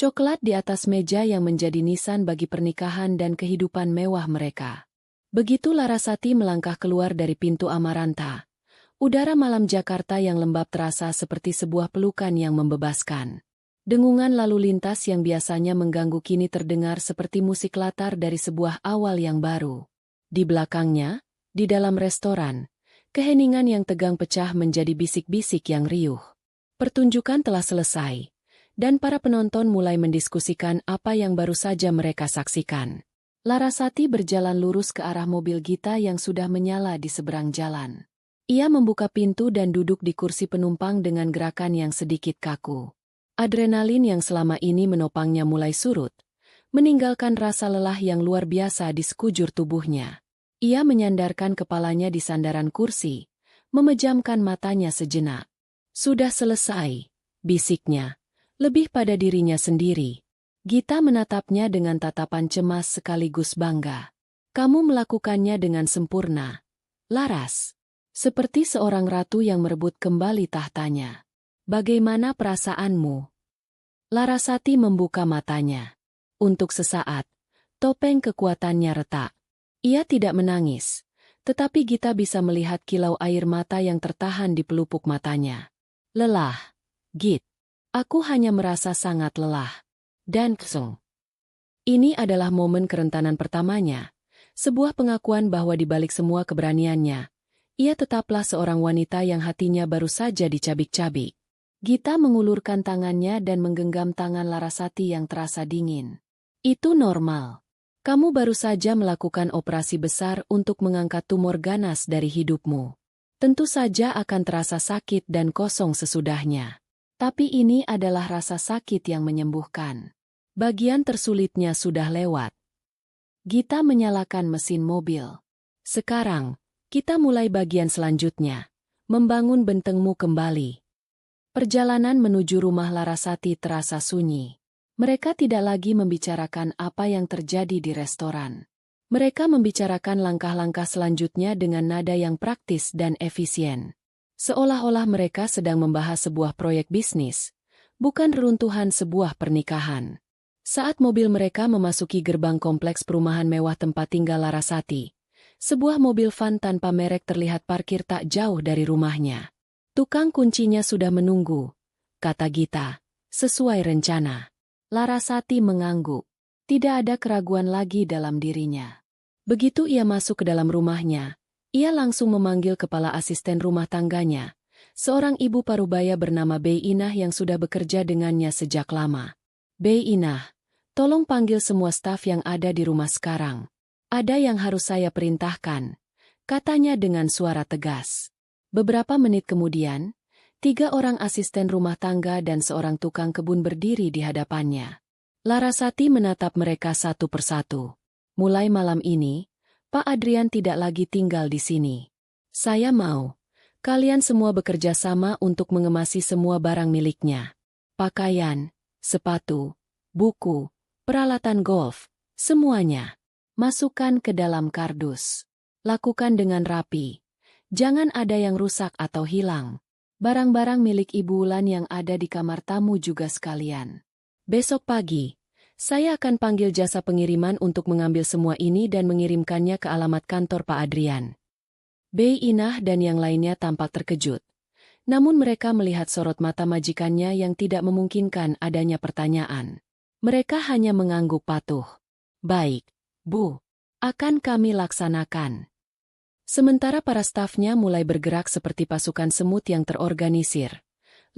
Speaker 1: Coklat di atas meja yang menjadi nisan bagi pernikahan dan kehidupan mewah mereka. Begitu Larasati melangkah keluar dari pintu Amaranta, udara malam Jakarta yang lembab terasa seperti sebuah pelukan yang membebaskan. Dengungan lalu lintas yang biasanya mengganggu kini terdengar seperti musik latar dari sebuah awal yang baru. Di belakangnya, di dalam restoran, keheningan yang tegang pecah menjadi bisik-bisik yang riuh. Pertunjukan telah selesai, dan para penonton mulai mendiskusikan apa yang baru saja mereka saksikan. Larasati berjalan lurus ke arah mobil Gita yang sudah menyala di seberang jalan. Ia membuka pintu dan duduk di kursi penumpang dengan gerakan yang sedikit kaku. Adrenalin yang selama ini menopangnya mulai surut, meninggalkan rasa lelah yang luar biasa di sekujur tubuhnya. Ia menyandarkan kepalanya di sandaran kursi, memejamkan matanya sejenak. Sudah selesai, bisiknya, lebih pada dirinya sendiri. Gita menatapnya dengan tatapan cemas sekaligus bangga. Kamu melakukannya dengan sempurna, Laras. Seperti seorang ratu yang merebut kembali tahtanya. Bagaimana perasaanmu? Larasati membuka matanya. Untuk sesaat, topeng kekuatannya retak. Ia tidak menangis, tetapi Gita bisa melihat kilau air mata yang tertahan di pelupuk matanya. Lelah, Git. Aku hanya merasa sangat lelah. Dan keseng. Ini adalah momen kerentanan pertamanya, sebuah pengakuan bahwa di balik semua keberaniannya, ia tetaplah seorang wanita yang hatinya baru saja dicabik-cabik. Gita mengulurkan tangannya dan menggenggam tangan Larasati yang terasa dingin. Itu normal. Kamu baru saja melakukan operasi besar untuk mengangkat tumor ganas dari hidupmu. Tentu saja akan terasa sakit dan kosong sesudahnya. Tapi ini adalah rasa sakit yang menyembuhkan. Bagian tersulitnya sudah lewat. Gita menyalakan mesin mobil. Sekarang, kita mulai bagian selanjutnya. Membangun bentengmu kembali. Perjalanan menuju rumah Larasati terasa sunyi. Mereka tidak lagi membicarakan apa yang terjadi di restoran. Mereka membicarakan langkah-langkah selanjutnya dengan nada yang praktis dan efisien. Seolah-olah mereka sedang membahas sebuah proyek bisnis, bukan reruntuhan sebuah pernikahan. Saat mobil mereka memasuki gerbang kompleks perumahan mewah tempat tinggal Larasati, sebuah mobil van tanpa merek terlihat parkir tak jauh dari rumahnya. Tukang kuncinya sudah menunggu, kata Gita, sesuai rencana. Larasati mengangguk. Tidak ada keraguan lagi dalam dirinya. Begitu ia masuk ke dalam rumahnya, ia langsung memanggil kepala asisten rumah tangganya, seorang ibu parubaya bernama Bei Inah yang sudah bekerja dengannya sejak lama. Bei Inah, tolong panggil semua staf yang ada di rumah sekarang. Ada yang harus saya perintahkan, katanya dengan suara tegas. Beberapa menit kemudian, 3 orang asisten rumah tangga dan seorang tukang kebun berdiri di hadapannya. Larasati menatap mereka satu persatu. Mulai malam ini, Pak Adrian tidak lagi tinggal di sini. Saya mau kalian semua bekerja sama untuk mengemasi semua barang miliknya. Pakaian, sepatu, buku, peralatan golf, semuanya. Masukkan ke dalam kardus. Lakukan dengan rapi. Jangan ada yang rusak atau hilang. Barang-barang milik Ibu Wulan yang ada di kamar tamu juga sekalian. Besok pagi, saya akan panggil jasa pengiriman untuk mengambil semua ini dan mengirimkannya ke alamat kantor Pak Adrian. Bei Inah dan yang lainnya tampak terkejut. Namun mereka melihat sorot mata majikannya yang tidak memungkinkan adanya pertanyaan. Mereka hanya mengangguk patuh. Baik, Bu. Akan kami laksanakan. Sementara para stafnya mulai bergerak seperti pasukan semut yang terorganisir.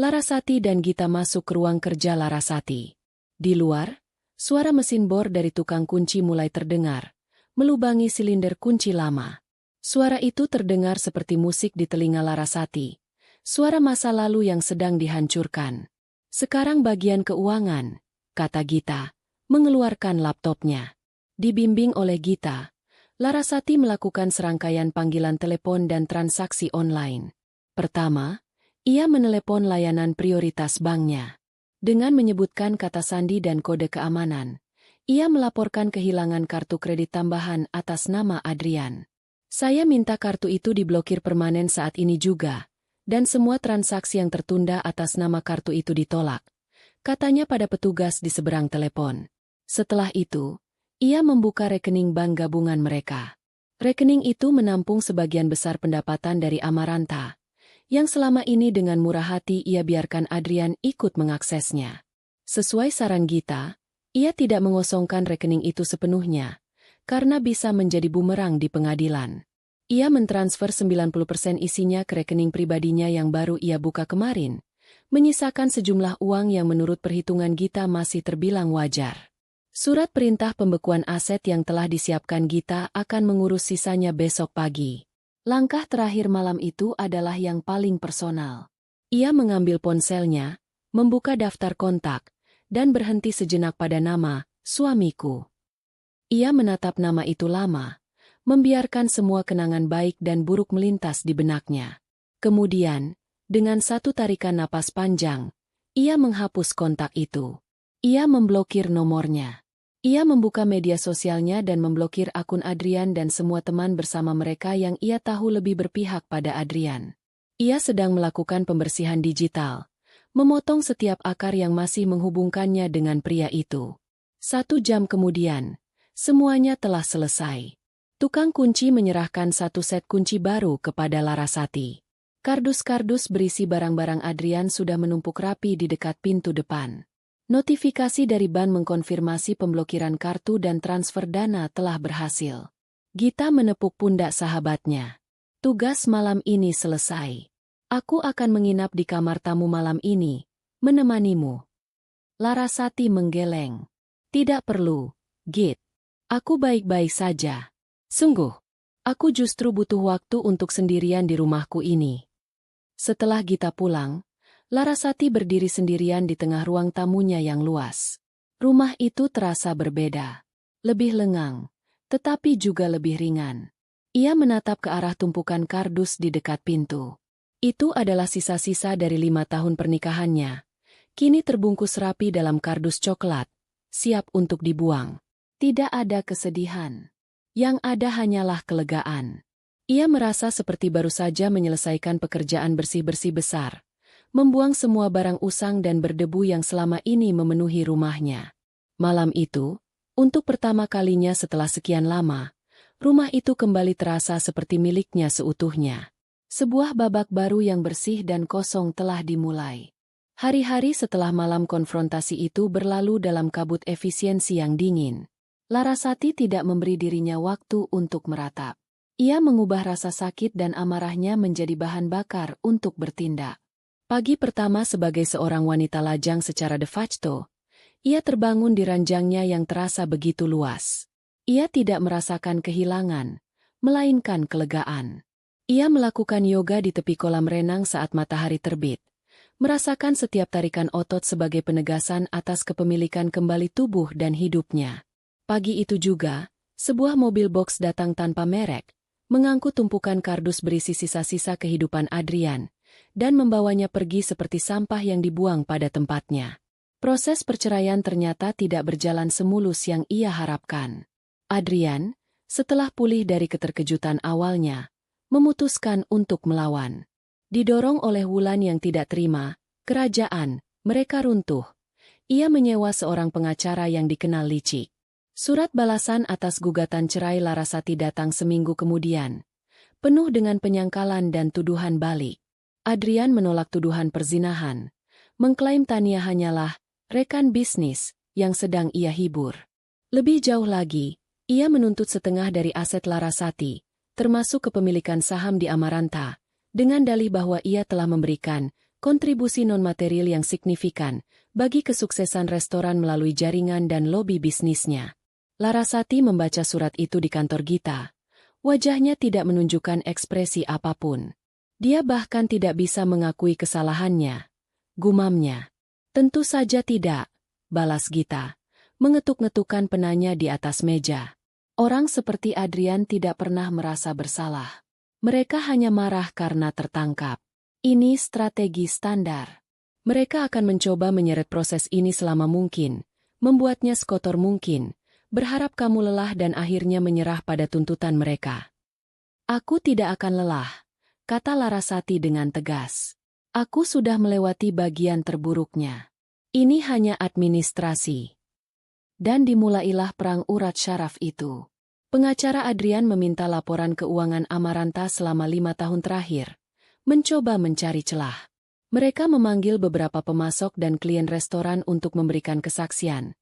Speaker 1: Larasati dan Gita masuk ke ruang kerja Larasati. Di luar, suara mesin bor dari tukang kunci mulai terdengar, melubangi silinder kunci lama. Suara itu terdengar seperti musik di telinga Larasati. Suara masa lalu yang sedang dihancurkan. Sekarang bagian keuangan, kata Gita, mengeluarkan laptopnya. Dibimbing oleh Gita, Larasati melakukan serangkaian panggilan telepon dan transaksi online. Pertama, ia menelepon layanan prioritas banknya. Dengan menyebutkan kata sandi dan kode keamanan, ia melaporkan kehilangan kartu kredit tambahan atas nama Adrian. Saya minta kartu itu diblokir permanen saat ini juga, dan semua transaksi yang tertunda atas nama kartu itu ditolak, katanya pada petugas di seberang telepon. Setelah itu, ia membuka rekening bank gabungan mereka. Rekening itu menampung sebagian besar pendapatan dari Amaranta, yang selama ini dengan murah hati ia biarkan Adrian ikut mengaksesnya. Sesuai saran Gita, ia tidak mengosongkan rekening itu sepenuhnya, karena bisa menjadi bumerang di pengadilan. Ia mentransfer 90% isinya ke rekening pribadinya yang baru ia buka kemarin, menyisakan sejumlah uang yang menurut perhitungan Gita masih terbilang wajar. Surat perintah pembekuan aset yang telah disiapkan Gita akan mengurus sisanya besok pagi. Langkah terakhir malam itu adalah yang paling personal. Ia mengambil ponselnya, membuka daftar kontak, dan berhenti sejenak pada nama, suamiku. Ia menatap nama itu lama, membiarkan semua kenangan baik dan buruk melintas di benaknya. Kemudian, dengan satu tarikan napas panjang, ia menghapus kontak itu. Ia memblokir nomornya. Ia membuka media sosialnya dan memblokir akun Adrian dan semua teman bersama mereka yang ia tahu lebih berpihak pada Adrian. Ia sedang melakukan pembersihan digital, memotong setiap akar yang masih menghubungkannya dengan pria itu. 1 jam kemudian, semuanya telah selesai. Tukang kunci menyerahkan 1 set kunci baru kepada Larasati. Kardus-kardus berisi barang-barang Adrian sudah menumpuk rapi di dekat pintu depan. Notifikasi dari bank mengkonfirmasi pemblokiran kartu dan transfer dana telah berhasil. Gita menepuk pundak sahabatnya. Tugas malam ini selesai. Aku akan menginap di kamar tamu malam ini, menemanimu. Larasati menggeleng. Tidak perlu, Git. Aku baik-baik saja. Sungguh, aku justru butuh waktu untuk sendirian di rumahku ini. Setelah Gita pulang, Larasati berdiri sendirian di tengah ruang tamunya yang luas. Rumah itu terasa berbeda. Lebih lengang, tetapi juga lebih ringan. Ia menatap ke arah tumpukan kardus di dekat pintu. Itu adalah sisa-sisa dari 5 tahun pernikahannya. Kini terbungkus rapi dalam kardus coklat, siap untuk dibuang. Tidak ada kesedihan. Yang ada hanyalah kelegaan. Ia merasa seperti baru saja menyelesaikan pekerjaan bersih-bersih besar, membuang semua barang usang dan berdebu yang selama ini memenuhi rumahnya. Malam itu, untuk pertama kalinya setelah sekian lama, rumah itu kembali terasa seperti miliknya seutuhnya. Sebuah babak baru yang bersih dan kosong telah dimulai. Hari-hari setelah malam konfrontasi itu berlalu dalam kabut efisiensi yang dingin. Larasati tidak memberi dirinya waktu untuk meratap. Ia mengubah rasa sakit dan amarahnya menjadi bahan bakar untuk bertindak. Pagi pertama sebagai seorang wanita lajang secara de facto, ia terbangun di ranjangnya yang terasa begitu luas. Ia tidak merasakan kehilangan, melainkan kelegaan. Ia melakukan yoga di tepi kolam renang saat matahari terbit, merasakan setiap tarikan otot sebagai penegasan atas kepemilikan kembali tubuh dan hidupnya. Pagi itu juga, sebuah mobil box datang tanpa merek, mengangkut tumpukan kardus berisi sisa-sisa kehidupan Adrian, dan membawanya pergi seperti sampah yang dibuang pada tempatnya. Proses perceraian ternyata tidak berjalan semulus yang ia harapkan. Adrian, setelah pulih dari keterkejutan awalnya, memutuskan untuk melawan. Didorong oleh Wulan yang tidak terima, kerajaan, mereka runtuh. Ia menyewa seorang pengacara yang dikenal licik. Surat balasan atas gugatan cerai Larasati datang seminggu kemudian, penuh dengan penyangkalan dan tuduhan balik. Adrian menolak tuduhan perzinahan, mengklaim Tania hanyalah rekan bisnis yang sedang ia hibur. Lebih jauh lagi, ia menuntut setengah dari aset Larasati, termasuk kepemilikan saham di Amaranta, dengan dalih bahwa ia telah memberikan kontribusi non-material yang signifikan bagi kesuksesan restoran melalui jaringan dan lobi bisnisnya. Larasati membaca surat itu di kantor Gita. Wajahnya tidak menunjukkan ekspresi apapun. Dia bahkan tidak bisa mengakui kesalahannya. Gumamnya. Tentu saja tidak, balas Gita, mengetuk-ngetukkan penanya di atas meja. Orang seperti Adrian tidak pernah merasa bersalah. Mereka hanya marah karena tertangkap. Ini strategi standar. Mereka akan mencoba menyeret proses ini selama mungkin, membuatnya sekotor mungkin, berharap kamu lelah dan akhirnya menyerah pada tuntutan mereka. Aku tidak akan lelah, kata Larasati dengan tegas. Aku sudah melewati bagian terburuknya. Ini hanya administrasi. Dan dimulailah perang urat syaraf itu. Pengacara Adrian meminta laporan keuangan Amaranta selama 5 tahun terakhir, mencoba mencari celah. Mereka memanggil beberapa pemasok dan klien restoran untuk memberikan kesaksian,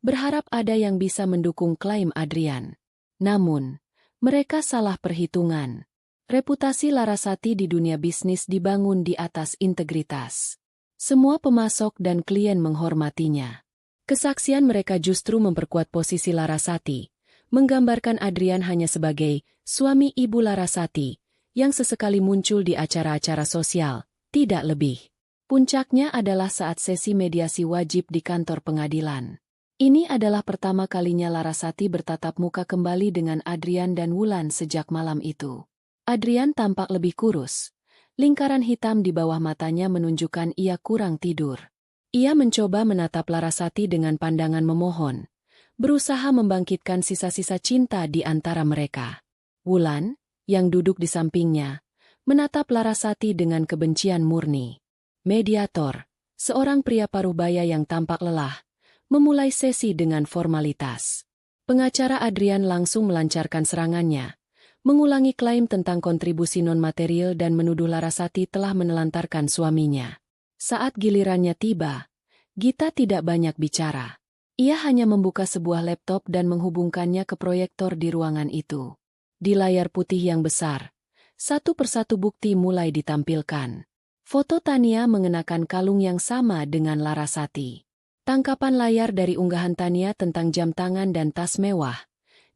Speaker 1: berharap ada yang bisa mendukung klaim Adrian. Namun, mereka salah perhitungan. Reputasi Larasati di dunia bisnis dibangun di atas integritas. Semua pemasok dan klien menghormatinya. Kesaksian mereka justru memperkuat posisi Larasati, menggambarkan Adrian hanya sebagai suami ibu Larasati, yang sesekali muncul di acara-acara sosial, tidak lebih. Puncaknya adalah saat sesi mediasi wajib di kantor pengadilan. Ini adalah pertama kalinya Larasati bertatap muka kembali dengan Adrian dan Wulan sejak malam itu. Adrian tampak lebih kurus. Lingkaran hitam di bawah matanya menunjukkan ia kurang tidur. Ia mencoba menatap Larasati dengan pandangan memohon, berusaha membangkitkan sisa-sisa cinta di antara mereka. Wulan, yang duduk di sampingnya, menatap Larasati dengan kebencian murni. Mediator, seorang pria paruh-baya yang tampak lelah, memulai sesi dengan formalitas. Pengacara Adrian langsung melancarkan serangannya, mengulangi klaim tentang kontribusi non-material dan menuduh Larasati telah menelantarkan suaminya. Saat gilirannya tiba, Gita tidak banyak bicara. Ia hanya membuka sebuah laptop dan menghubungkannya ke proyektor di ruangan itu. Di layar putih yang besar, satu persatu bukti mulai ditampilkan. Foto Tania mengenakan kalung yang sama dengan Larasati. Tangkapan layar dari unggahan Tania tentang jam tangan dan tas mewah,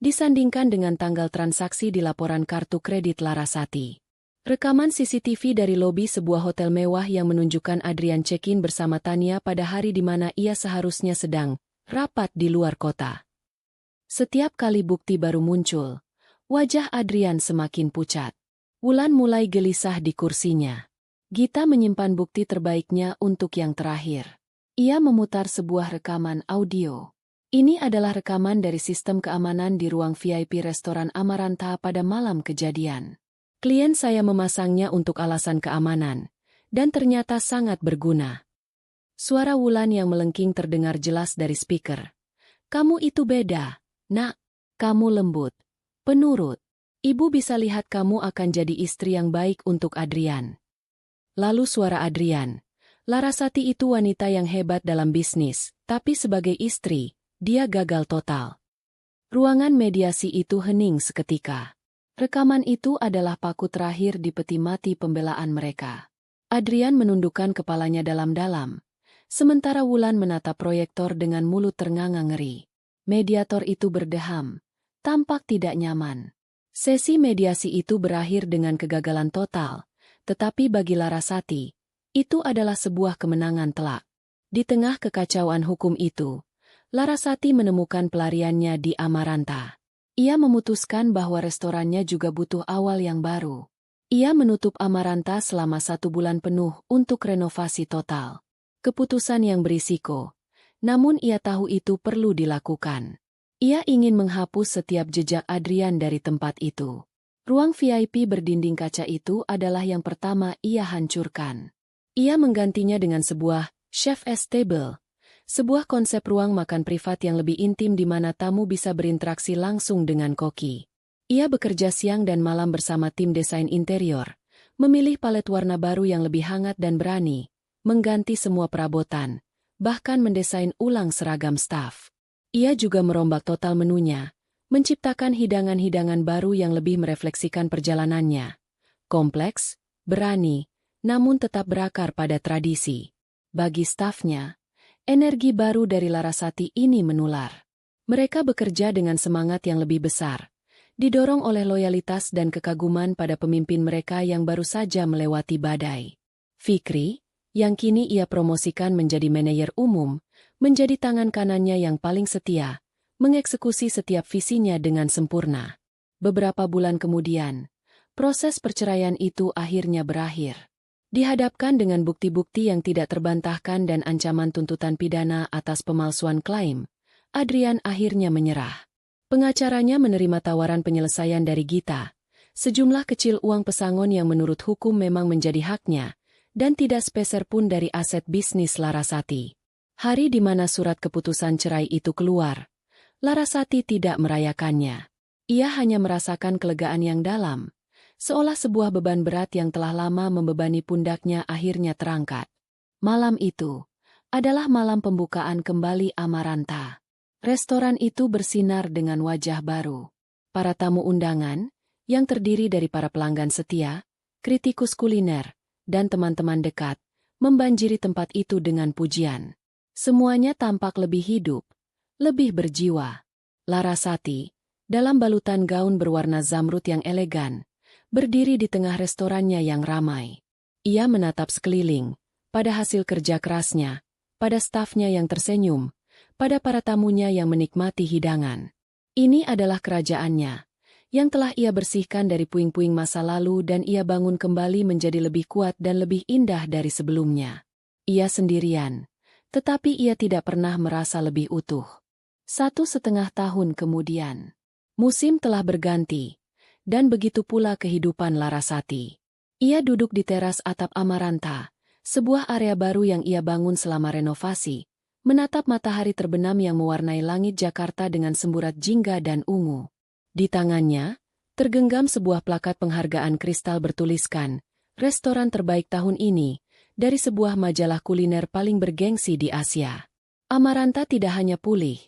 Speaker 1: disandingkan dengan tanggal transaksi di laporan kartu kredit Larasati. Rekaman CCTV dari lobi sebuah hotel mewah yang menunjukkan Adrian check-in bersama Tania pada hari di mana ia seharusnya sedang rapat di luar kota. Setiap kali bukti baru muncul, wajah Adrian semakin pucat. Wulan mulai gelisah di kursinya. Gita menyimpan bukti terbaiknya untuk yang terakhir. Ia memutar sebuah rekaman audio. Ini adalah rekaman dari sistem keamanan di ruang VIP restoran Amaranta pada malam kejadian. Klien saya memasangnya untuk alasan keamanan, dan ternyata sangat berguna. Suara Wulan yang melengking terdengar jelas dari speaker. Kamu itu beda, nak. Kamu lembut, penurut. Ibu bisa lihat kamu akan jadi istri yang baik untuk Adrian. Lalu suara Adrian. Larasati itu wanita yang hebat dalam bisnis, tapi sebagai istri, dia gagal total. Ruangan mediasi itu hening seketika. Rekaman itu adalah paku terakhir di peti mati pembelaan mereka. Adrian menundukkan kepalanya dalam-dalam, sementara Wulan menatap proyektor dengan mulut ternganga ngeri. Mediator itu berdeham, tampak tidak nyaman. Sesi mediasi itu berakhir dengan kegagalan total, tetapi bagi Larasati, itu adalah sebuah kemenangan telak. Di tengah kekacauan hukum itu, Larasati menemukan pelariannya di Amaranta. Ia memutuskan bahwa restorannya juga butuh awal yang baru. Ia menutup Amaranta selama 1 bulan penuh untuk renovasi total. Keputusan yang berisiko, namun ia tahu itu perlu dilakukan. Ia ingin menghapus setiap jejak Adrian dari tempat itu. Ruang VIP berdinding kaca itu adalah yang pertama ia hancurkan. Ia menggantinya dengan sebuah chef table. Sebuah konsep ruang makan privat yang lebih intim di mana tamu bisa berinteraksi langsung dengan koki. Ia bekerja siang dan malam bersama tim desain interior, memilih palet warna baru yang lebih hangat dan berani, mengganti semua perabotan, bahkan mendesain ulang seragam staf. Ia juga merombak total menunya, menciptakan hidangan-hidangan baru yang lebih merefleksikan perjalanannya. Kompleks, berani, namun tetap berakar pada tradisi. Bagi stafnya, energi baru dari Larasati ini menular. Mereka bekerja dengan semangat yang lebih besar, didorong oleh loyalitas dan kekaguman pada pemimpin mereka yang baru saja melewati badai. Fikri, yang kini ia promosikan menjadi manajer umum, menjadi tangan kanannya yang paling setia, mengeksekusi setiap visinya dengan sempurna. Beberapa bulan kemudian, proses perceraian itu akhirnya berakhir. Dihadapkan dengan bukti-bukti yang tidak terbantahkan dan ancaman tuntutan pidana atas pemalsuan klaim, Adrian akhirnya menyerah. Pengacaranya menerima tawaran penyelesaian dari Gita, sejumlah kecil uang pesangon yang menurut hukum memang menjadi haknya, dan tidak sepeser pun dari aset bisnis Larasati. Hari di mana surat keputusan cerai itu keluar, Larasati tidak merayakannya. Ia hanya merasakan kelegaan yang dalam, seolah sebuah beban berat yang telah lama membebani pundaknya akhirnya terangkat. Malam itu adalah malam pembukaan kembali Amaranta. Restoran itu bersinar dengan wajah baru. Para tamu undangan, yang terdiri dari para pelanggan setia, kritikus kuliner, dan teman-teman dekat, membanjiri tempat itu dengan pujian. Semuanya tampak lebih hidup, lebih berjiwa. Larasati, dalam balutan gaun berwarna zamrud yang elegan, berdiri di tengah restorannya yang ramai. Ia menatap sekeliling, pada hasil kerja kerasnya, pada stafnya yang tersenyum, pada para tamunya yang menikmati hidangan. Ini adalah kerajaannya, yang telah ia bersihkan dari puing-puing masa lalu dan ia bangun kembali menjadi lebih kuat dan lebih indah dari sebelumnya. Ia sendirian, tetapi ia tidak pernah merasa lebih utuh. 1,5 tahun kemudian, musim telah berganti, dan begitu pula kehidupan Larasati. Ia duduk di teras atap Amaranta, sebuah area baru yang ia bangun selama renovasi, menatap matahari terbenam yang mewarnai langit Jakarta dengan semburat jingga dan ungu. Di tangannya, tergenggam sebuah plakat penghargaan kristal bertuliskan, restoran terbaik tahun ini, dari sebuah majalah kuliner paling bergengsi di Asia. Amaranta tidak hanya pulih,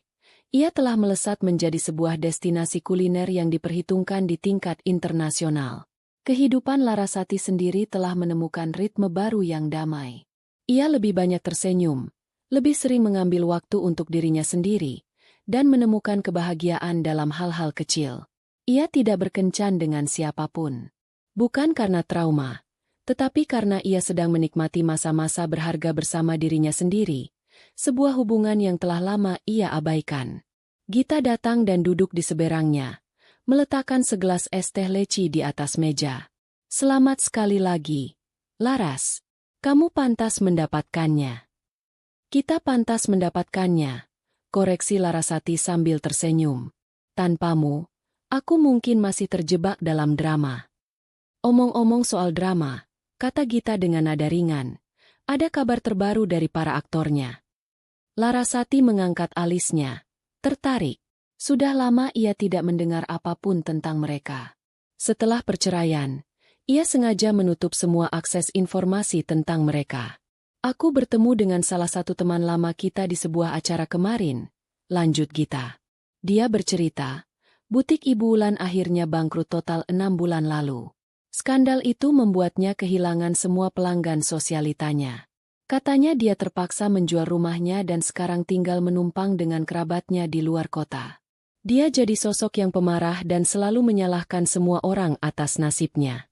Speaker 1: ia telah melesat menjadi sebuah destinasi kuliner yang diperhitungkan di tingkat internasional. Kehidupan Larasati sendiri telah menemukan ritme baru yang damai. Ia lebih banyak tersenyum, lebih sering mengambil waktu untuk dirinya sendiri, dan menemukan kebahagiaan dalam hal-hal kecil. Ia tidak berkencan dengan siapapun. Bukan karena trauma, tetapi karena ia sedang menikmati masa-masa berharga bersama dirinya sendiri, sebuah hubungan yang telah lama ia abaikan. Gita datang dan duduk di seberangnya, meletakkan segelas es teh leci di atas meja. Selamat sekali lagi, Laras. Kamu pantas mendapatkannya. Kita pantas mendapatkannya, koreksi Larasati sambil tersenyum. Tanpamu, aku mungkin masih terjebak dalam drama. Omong-omong soal drama, kata Gita dengan nada ringan, ada kabar terbaru dari para aktornya. Larasati mengangkat alisnya, tertarik. Sudah lama ia tidak mendengar apapun tentang mereka. Setelah perceraian, ia sengaja menutup semua akses informasi tentang mereka. Aku bertemu dengan salah satu teman lama kita di sebuah acara kemarin, lanjut Gita. Dia bercerita, butik Ibu Wulan akhirnya bangkrut total 6 bulan lalu. Skandal itu membuatnya kehilangan semua pelanggan sosialitanya. Katanya dia terpaksa menjual rumahnya dan sekarang tinggal menumpang dengan kerabatnya di luar kota. Dia jadi sosok yang pemarah dan selalu menyalahkan semua orang atas nasibnya.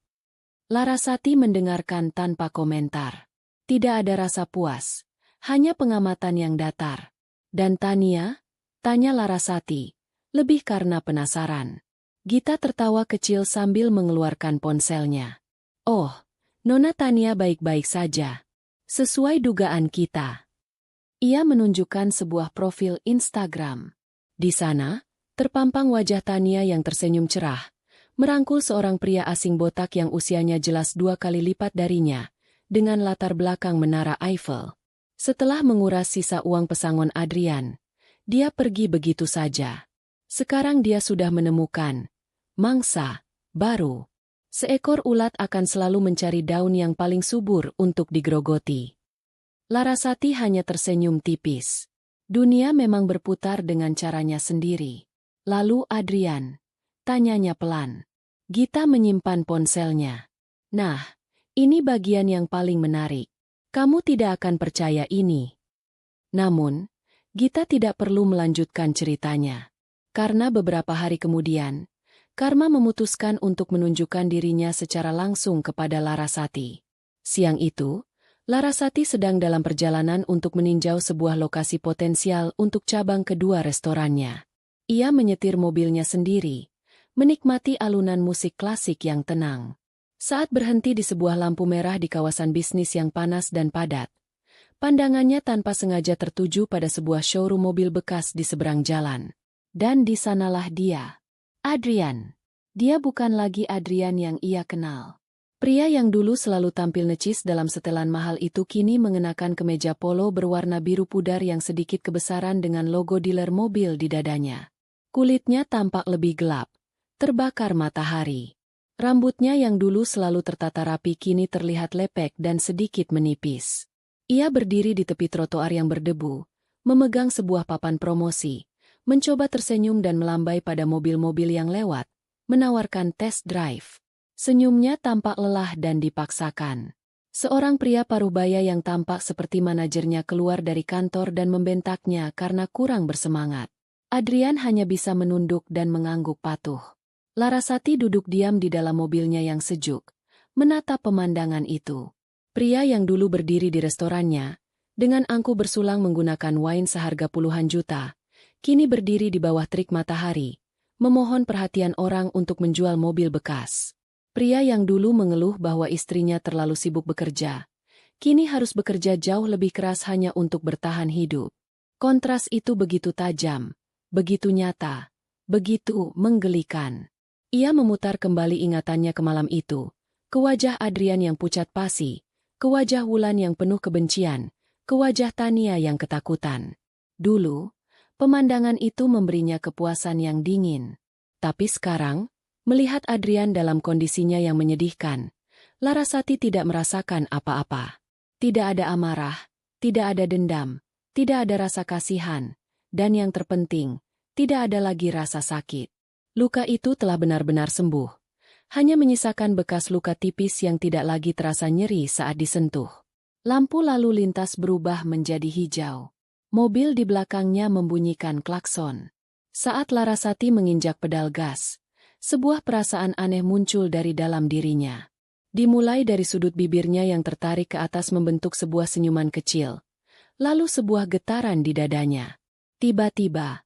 Speaker 1: Larasati mendengarkan tanpa komentar. Tidak ada rasa puas, hanya pengamatan yang datar. Dan Tania? Tanya Larasati, lebih karena penasaran. Gita tertawa kecil sambil mengeluarkan ponselnya. Oh, Nona Tania baik-baik saja. Sesuai dugaan kita. Ia menunjukkan sebuah profil Instagram. Di sana, terpampang wajah Tania yang tersenyum cerah, merangkul seorang pria asing botak yang usianya jelas 2 kali lipat darinya, dengan latar belakang Menara Eiffel. Setelah menguras sisa uang pesangon Adrian, dia pergi begitu saja. Sekarang dia sudah menemukan mangsa baru. Seekor ulat akan selalu mencari daun yang paling subur untuk digerogoti. Larasati hanya tersenyum tipis. Dunia memang berputar dengan caranya sendiri. Lalu Adrian, tanyanya pelan. Gita menyimpan ponselnya. Nah, ini bagian yang paling menarik. Kamu tidak akan percaya ini. Namun, Gita tidak perlu melanjutkan ceritanya. Karena beberapa hari kemudian, Karma memutuskan untuk menunjukkan dirinya secara langsung kepada Larasati. Siang itu, Larasati sedang dalam perjalanan untuk meninjau sebuah lokasi potensial untuk cabang kedua restorannya. Ia menyetir mobilnya sendiri, menikmati alunan musik klasik yang tenang. Saat berhenti di sebuah lampu merah di kawasan bisnis yang panas dan padat, pandangannya tanpa sengaja tertuju pada sebuah showroom mobil bekas di seberang jalan. Dan di sanalah dia. Adrian. Dia bukan lagi Adrian yang ia kenal. Pria yang dulu selalu tampil necis dalam setelan mahal itu kini mengenakan kemeja polo berwarna biru pudar yang sedikit kebesaran dengan logo dealer mobil di dadanya. Kulitnya tampak lebih gelap, terbakar matahari. Rambutnya yang dulu selalu tertata rapi kini terlihat lepek dan sedikit menipis. Ia berdiri di tepi trotoar yang berdebu, memegang sebuah papan promosi, mencoba tersenyum dan melambai pada mobil-mobil yang lewat, menawarkan test drive. Senyumnya tampak lelah dan dipaksakan. Seorang pria paruh-baya yang tampak seperti manajernya keluar dari kantor dan membentaknya karena kurang bersemangat. Adrian hanya bisa menunduk dan mengangguk patuh. Larasati duduk diam di dalam mobilnya yang sejuk, menatap pemandangan itu. Pria yang dulu berdiri di restorannya, dengan angku bersulang menggunakan wine seharga puluhan juta, kini berdiri di bawah terik matahari, memohon perhatian orang untuk menjual mobil bekas. Pria yang dulu mengeluh bahwa istrinya terlalu sibuk bekerja, kini harus bekerja jauh lebih keras hanya untuk bertahan hidup. Kontras itu begitu tajam, begitu nyata, begitu menggelikan. Ia memutar kembali ingatannya ke malam itu, ke wajah Adrian yang pucat pasi, ke wajah Wulan yang penuh kebencian, ke wajah Tania yang ketakutan. Dulu, pemandangan itu memberinya kepuasan yang dingin. Tapi sekarang, melihat Adrian dalam kondisinya yang menyedihkan, Larasati tidak merasakan apa-apa. Tidak ada amarah, tidak ada dendam, tidak ada rasa kasihan, dan yang terpenting, tidak ada lagi rasa sakit. Luka itu telah benar-benar sembuh. Hanya menyisakan bekas luka tipis yang tidak lagi terasa nyeri saat disentuh. Lampu lalu lintas berubah menjadi hijau. Mobil di belakangnya membunyikan klakson. Saat Larasati menginjak pedal gas, sebuah perasaan aneh muncul dari dalam dirinya. Dimulai dari sudut bibirnya yang tertarik ke atas membentuk sebuah senyuman kecil. Lalu sebuah getaran di dadanya. Tiba-tiba,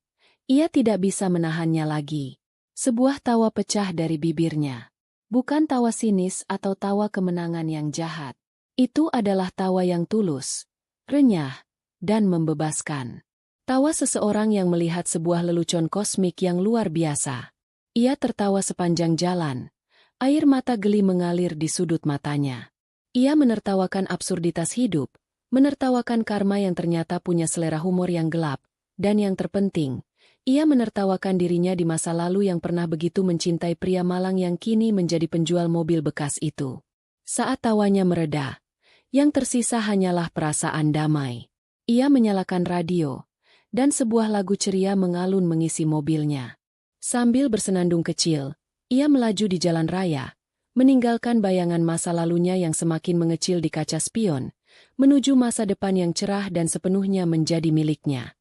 Speaker 1: ia tidak bisa menahannya lagi. Sebuah tawa pecah dari bibirnya. Bukan tawa sinis atau tawa kemenangan yang jahat. Itu adalah tawa yang tulus, renyah, dan membebaskan. Tawa seseorang yang melihat sebuah lelucon kosmik yang luar biasa. Ia tertawa sepanjang jalan, Air mata geli mengalir di sudut matanya. Ia menertawakan absurditas hidup, menertawakan karma yang ternyata punya selera humor yang gelap, dan yang terpenting, ia menertawakan dirinya di masa lalu yang pernah begitu mencintai pria malang yang kini menjadi penjual mobil bekas itu. Saat tawanya mereda, yang tersisa hanyalah perasaan damai. Ia menyalakan radio, dan sebuah lagu ceria mengalun mengisi mobilnya. Sambil bersenandung kecil, ia melaju di jalan raya, meninggalkan bayangan masa lalunya yang semakin mengecil di kaca spion, menuju masa depan yang cerah dan sepenuhnya menjadi miliknya.